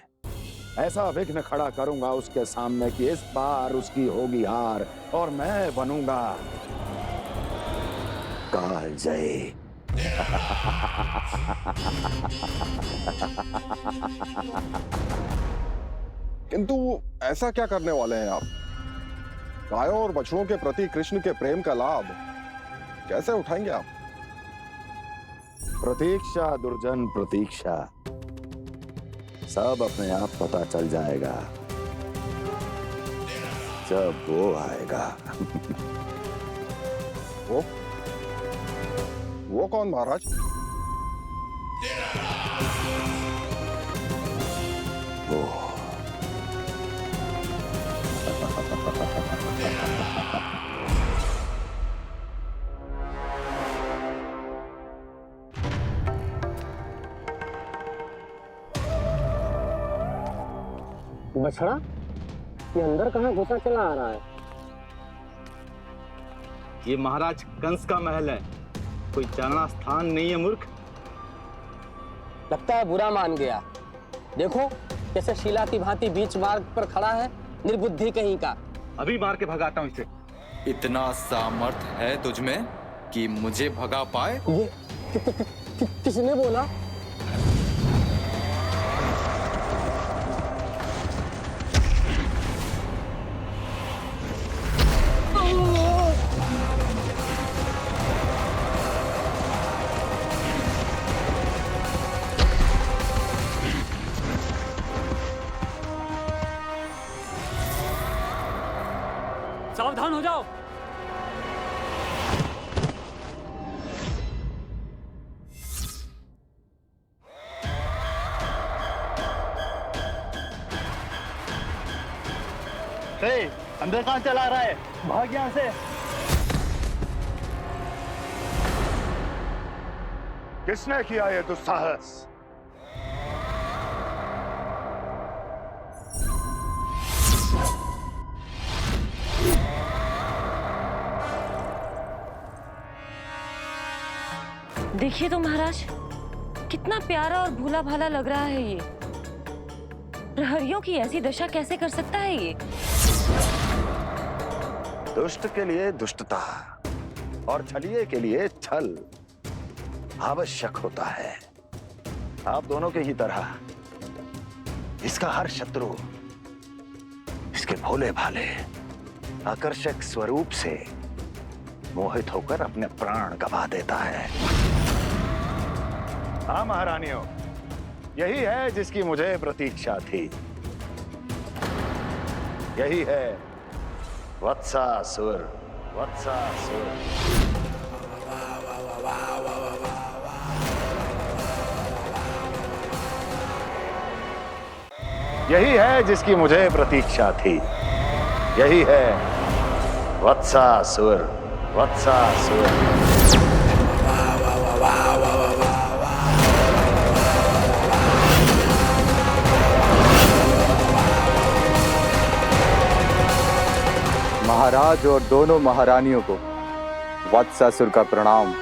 ऐसा विघ्न खड़ा करूंगा उसके सामने कि इस बार उसकी होगी हार और मैं बनूंगा कालजयी। किंतु ऐसा क्या करने वाले हैं आप? गायों और बछड़ों के प्रति कृष्ण के प्रेम का लाभ कैसे उठाएंगे आप? प्रतीक्षा दुर्जन प्रतीक्षा, सब अपने आप पता चल जाएगा जब वो आएगा। वो कौन महाराज? वो बछड़ा ये अंदर कहाँ घुसा चला आ रहा है? ये महाराज कंस का महल है, कोई जाना स्थान नहीं है मूर्ख। लगता है बुरा मान गया। देखो कैसे शीला की भांति बीच मार्ग पर खड़ा है, निर्बुद्धि कहीं का। अभी मार के भगाता हूँ इसे। इतना सामर्थ है तुझमें कि मुझे भगा पाए? ये किसने बोला? सावधान हो जाओ। अंदर कहाँ चला रहा है? भाग यहाँ से। किसने किया ये दुस्साहस? देखिए तो महाराज, कितना प्यारा और भोला भाला लग रहा है ये। प्रहरियों की ऐसी दशा कैसे कर सकता है ये? दुष्ट के लिए दुष्टता और छलिए के लिए छल आवश्यक होता है। आप दोनों के ही तरह इसका हर शत्रु इसके भोले भाले आकर्षक स्वरूप से मोहित होकर अपने प्राण गवा देता है। हाँ महारानियों, यही है जिसकी मुझे प्रतीक्षा थी। यही है वत्सासुर। वत्सासुर। यही है जिसकी मुझे प्रतीक्षा थी। यही है वत्सासुर। वत्सासुर। महाराज और दोनों महारानियों को वत्सासुर का प्रणाम।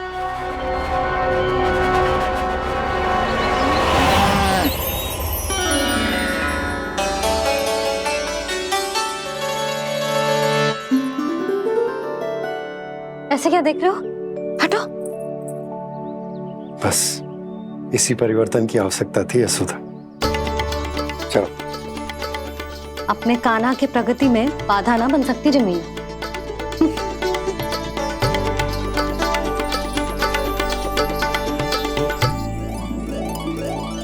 ऐसे क्या देख रहे हो? हटो। बस इसी परिवर्तन की आवश्यकता थी यशोदा। चलो। अपने कान्हा की प्रगति में बाधा ना बन सकती जमीन।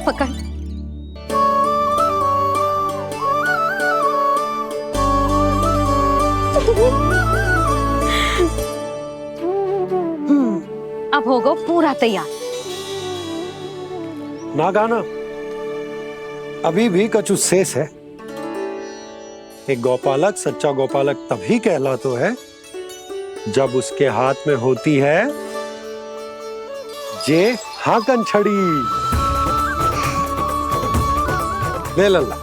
पकड़। अब होगा पूरा तैयार। ना गाना, अभी भी कछु शेष है। एक गौपालक सच्चा गौपालक तभी कहलाता है जब उसके हाथ में होती है जे हाकन छड़ी। ले लल्ला।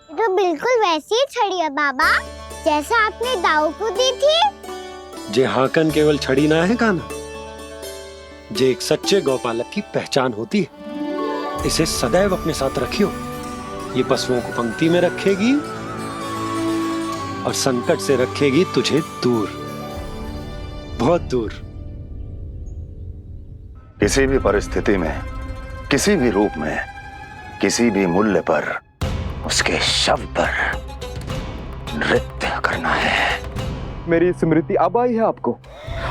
तो बिल्कुल वैसी ही छड़ी है बाबा जैसा आपने दाऊ को दी थी। जे हाकन केवल छड़ी ना है काना, जे एक सच्चे गौपालक की पहचान होती है। इसे सदैव अपने साथ रखियो। ये पशुओं को पंक्ति में रखेगी और संकट से रखेगी तुझे दूर, बहुत दूर। किसी भी परिस्थिति में, किसी भी रूप में, किसी भी मूल्य पर उसके शव पर नृत्य करना है। मेरी स्मृति अब आई है आपको?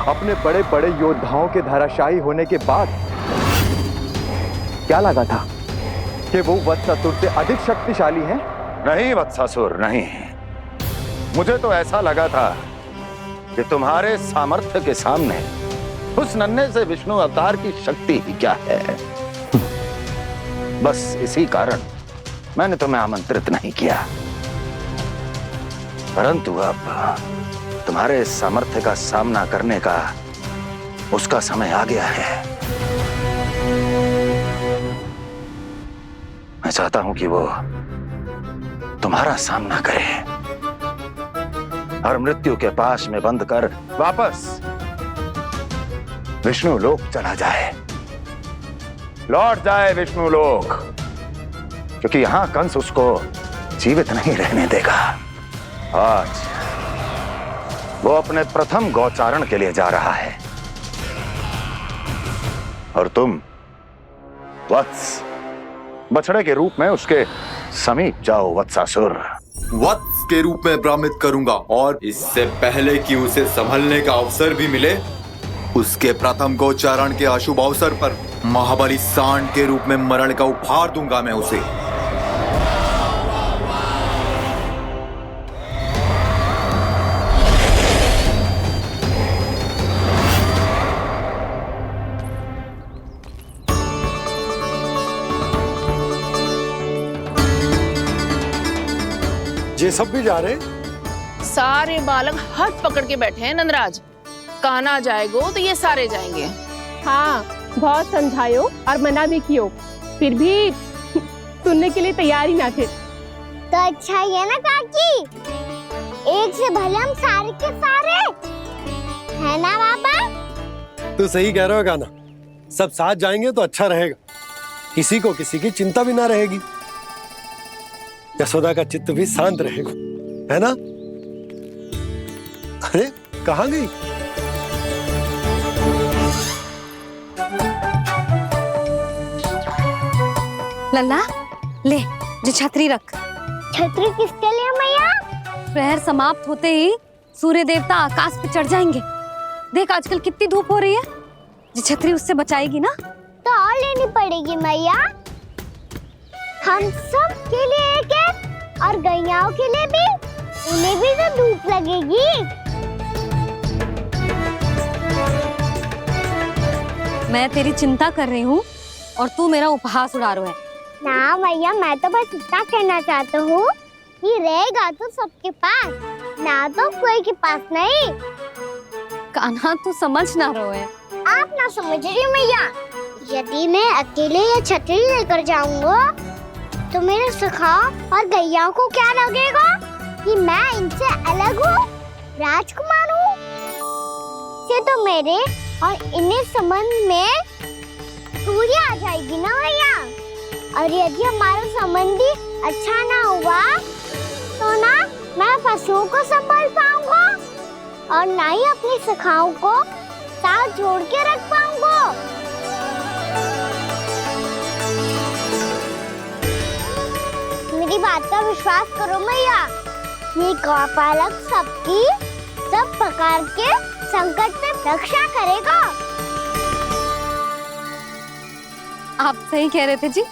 अपने बड़े बड़े योद्धाओं के धराशायी होने के बाद क्या लगा था कि वो वत्सासुर से अधिक शक्तिशाली हैं? नहीं वत्सासुर, नहीं। मुझे तो ऐसा लगा था कि तुम्हारे सामर्थ्य के सामने उस नन्हे से विष्णु अवतार की शक्ति ही क्या है। बस इसी कारण मैंने तुम्हें आमंत्रित नहीं किया। परंतु अब तुम्हारे सामर्थ्य का सामना करने का उसका समय आ गया है। मैं चाहता हूं कि वो तुम्हारा सामना करे और मृत्यु के पाश में बंद कर वापस विष्णु लोक चला जाए, लौट जाए विष्णु लोक, क्योंकि यहां कंस उसको जीवित नहीं रहने देगा। आज वो अपने प्रथम गौचारण के लिए जा रहा है और तुम वत्स बछड़े के रूप में उसके समीप जाओ वत्सासुर। वत्स के रूप में भ्रमित करूंगा और इससे पहले कि उसे संभलने का अवसर भी मिले, उसके प्रथम गोचारण के अशुभ अवसर पर महाबली सांड के रूप में मरण का उपहार दूंगा मैं उसे। ये सब भी जा रहे? सारे बालक हाथ पकड़ के बैठे हैं नंदराज। कान्हा जाएगो तो ये सारे जाएंगे। हाँ, बहुत समझायो और मना भी कियो, फिर भी सुनने के लिए तैयार ही ना थे। तो अच्छा ही है ना काकी, एक से भले हम सारे के सारे है ना बाबा। तू सही कह रहे हो गाना, सब साथ जाएंगे तो अच्छा रहेगा, किसी को किसी की चिंता भी ना रहेगी, यशोदा का चित्त भी शांत रहेगा, है ना? अरे कहाँ गई? लल्ला ले, जो छतरी रख। छतरी किसके लिए मैया? प्रहर समाप्त होते ही सूर्य देवता आकाश पे चढ़ जाएंगे। देख आजकल कितनी धूप हो रही है, जो छतरी उससे बचाएगी ना। तो और लेनी पड़ेगी मैया। हम सब के लिए एक एक और गैयाओं के लिए भी, उन्हें भी तो धूप लगेगी। मैं तेरी चिंता कर रही हूँ और तू मेरा उपहास उड़ा रहा है। ना मैया, मैं तो बस इतना कहना चाहता हूँ कि रहेगा तो सबके पास, ना तो कोई के पास नहीं। कान्हा तू समझ ना रहो है। आप ना समझ रही मैया। यदि मैं अकेले ये छतरी लेकर जाऊंगा तो मेरे सखा और गैयाओं को क्या लगेगा कि मैं इनसे अलग हूँ, राजकुमार हूँ। ये तो मेरे और इन्हें संबंध में दूरी आ जाएगी ना भैया। और यदि हमारा संबंध ही अच्छा ना हुआ तो ना मैं पशुओं को संभाल पाऊंगा और ना ही अपनी सखाओं को साथ जोड़ के रख पाऊंगा। मेरी बात का विश्वास करो मैया, ये गौपालक सबकी सब प्रकार के संकट से रक्षा करेगा। आप सही कह रहे थे जी।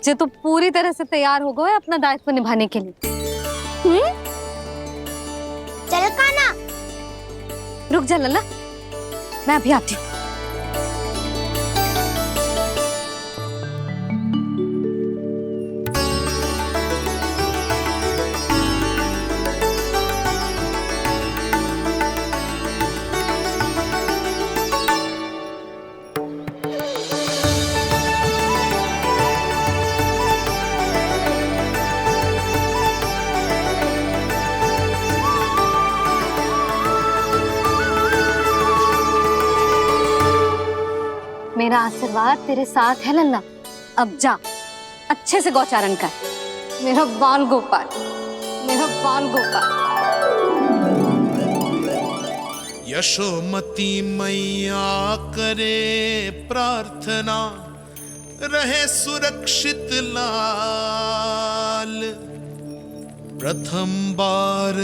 जे तो पूरी तरह से तैयार हो गए अपना दायित्व निभाने के लिए। चल कान्हा। रुक जा लल्ला, मैं अभी आती हूँ। मेरा आशीर्वाद तेरे साथ है लल्ला। अब जा, अच्छे से गौचारण कर। मेरा बाल गोपाल, मेरा बाल गोपाल। यशोमती मैया करे प्रार्थना, रहे सुरक्षित लाल। प्रथम बार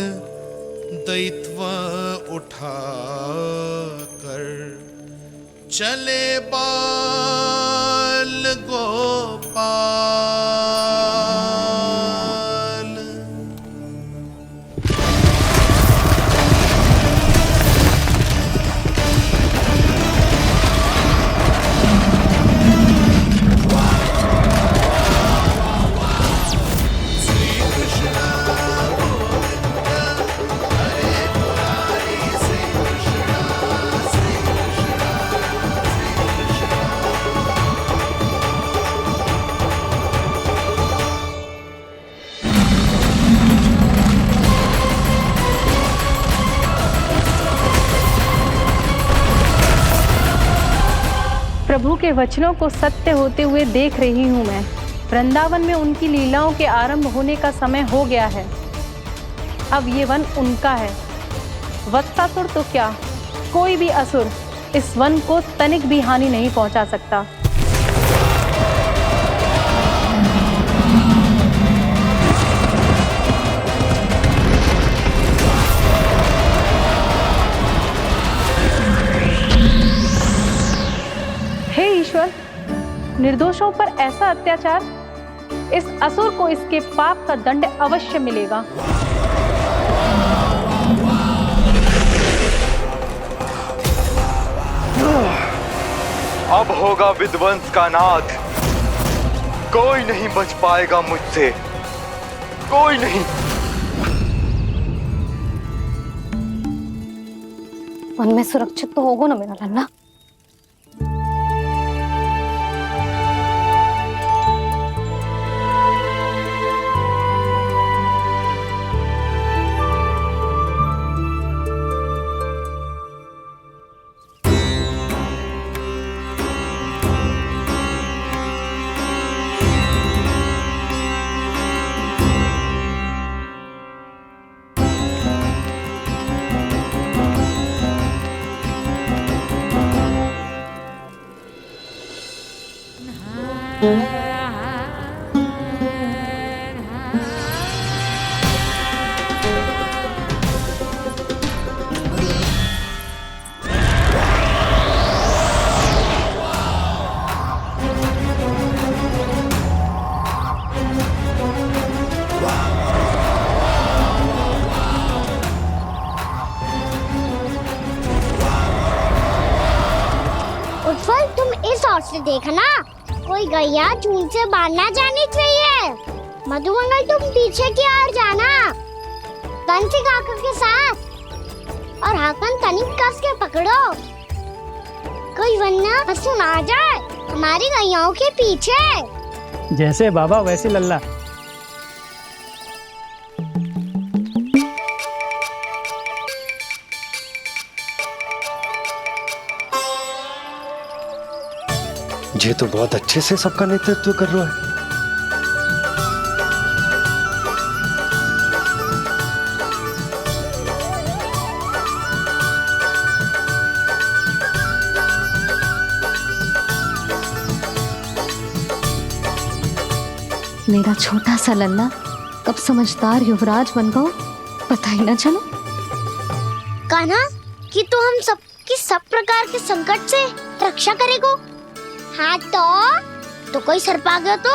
दैत्व उठा कर चले बाल गोपाल। प्रभु के वचनों को सत्य होते हुए देख रही हूँ मैं। वृंदावन में उनकी लीलाओं के आरंभ होने का समय हो गया है। अब ये वन उनका है। वत्सासुर तो क्या, कोई भी असुर इस वन को तनिक भी हानि नहीं पहुंचा सकता। हे ईश्वर, निर्दोषों पर ऐसा अत्याचार, इस असुर को इसके पाप का दंड अवश्य मिलेगा। अब होगा विध्वंस का नाद। कोई नहीं बच पाएगा मुझसे, कोई नहीं। वन में सुरक्षित तो होगा ना मेरा लल्ला। से देखना, कोई गैया झूठ से बाहर ना जानी चाहिए। मधुमंगल तुम पीछे की ओर जाना, कंसी काका के साथ, और हाकन तनिक कस के पकड़ो, कोई वरना पशु ना जाए हमारी गैयाओं के पीछे। जैसे बाबा वैसे लल्ला। ये तो बहुत अच्छे से सबका नेतृत्व कर रहा है। मेरा छोटा सा लल्ला कब समझदार युवराज बन गो पता ही ना चलो। कान्हा कि तू हम सबकी सब प्रकार के संकट से रक्षा करेगो। हाँ तो कोई सर्प आ गया तो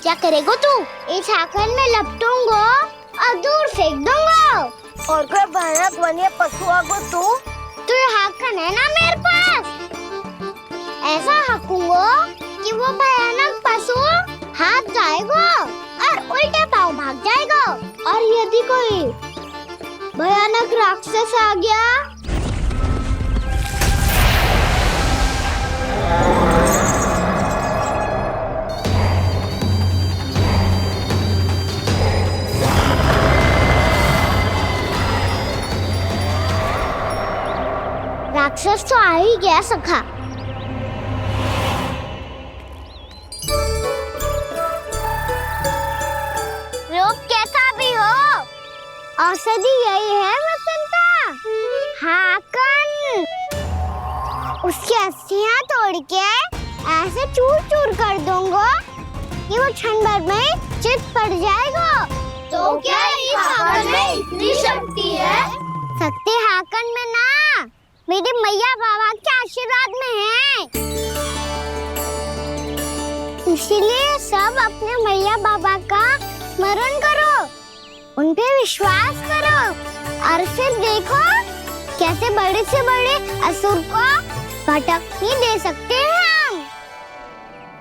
क्या करेगो तू? इस हाकन में लपटूंगो और दूर फेंक दूंगा। और कोई भयानक वन्य पशु आगो तो ये हाकन है ना मेरे पास, ऐसा हाकूंगो कि वो भयानक पशु हाथ जाएगा और उल्टे पाँव भाग जाएगा। और यदि कोई भयानक राक्षस आ गया राक्षस तो आ ही गया सखा। रूप कैसा भी हो, औषधि यही है वसंता। हाकन उसकी अस्थियां तोड़ के ऐसे चूर चूर कर दूंगा कि वो क्षण भर में चित पड़ जाएगा। तो क्या इस हाकन में इतनी शक्ति है? शक्ति हाकन में ना, मेरे मैया बाबा के आशीर्वाद में है। इसीलिए सब अपने मैया बाबा का स्मरण करो, उन पे विश्वास करो और फिर देखो कैसे बड़े से बड़े असुर को भटकने दे सकते हैं हम।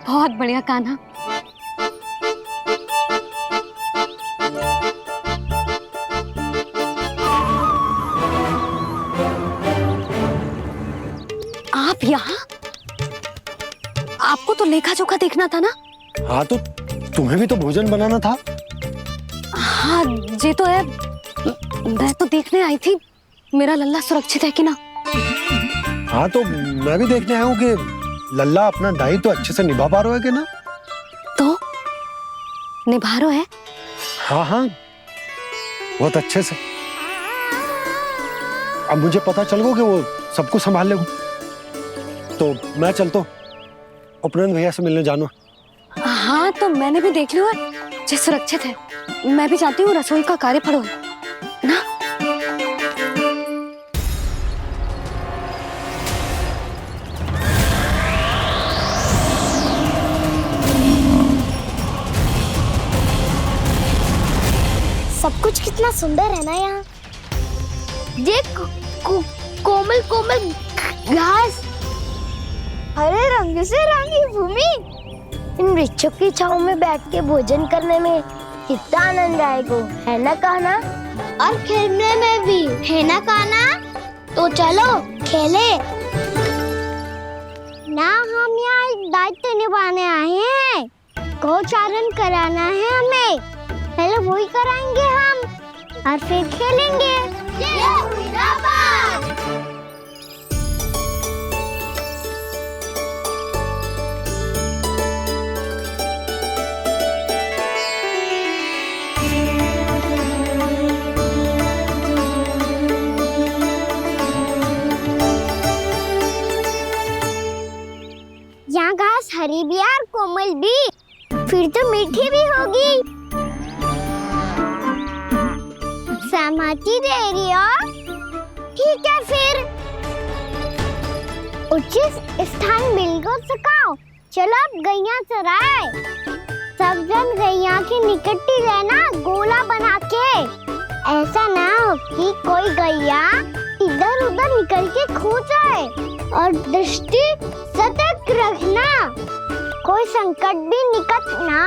बहुत बढ़िया कान्हा। आप यहाँ? आपको तो लेखा जोखा देखना था ना? हाँ तो तुम्हें भी तो भोजन बनाना था। हाँ ये तो है, मैं तो देखने आई थी मेरा लल्ला सुरक्षित है कि ना। हाँ तो मैं भी देखने आया हूँ कि लल्ला अपना दायित्व तो अच्छे से निभा पा रहा है कि ना। तो निभा रहा है? हाँ हाँ बहुत अच्छे से। अब मुझे पता चल गया कि वो सबको संभाल लेगा, तो मैं चलता हूँ उपनंद भैया से मिलने जानो। हाँ तो मैंने भी देख लिया जो सुरक्षित है। मैं भी चाहती हूँ रसोई का कार्य पड़ो ना। सब कुछ कितना सुंदर है ना यहाँ। ये कोमल कोमल घास, हरे रंग से रंगी भूमि, इन वृक्षों की छांव में बैठ के भोजन करने में कितना आनंद आएगा, है ना कान्हा? और खेलने में भी, है ना कान्हा? तो चलो खेले ना। हम यहाँ एक दायित्व निभाने आए हैं, गोचारण कराना है हमें। पहले वही कराएंगे हम और फिर खेलेंगे। ये हुई ना बात। यहाँ घास हरी भी और कोमल भी, फिर तो मीठी भी होगी। सहमति दे रही हो? ठीक है फिर उचित स्थान बिल्कुल सिखाओ। चलो अब गैया चराए। सब जन गैया की निकटती रहना, गोला बना के। ऐसा ना हो कि कोई गैया इधर इधर उधर निकल के खो जाए और दृष्टि सतर्क रखना, कोई संकट भी निकट ना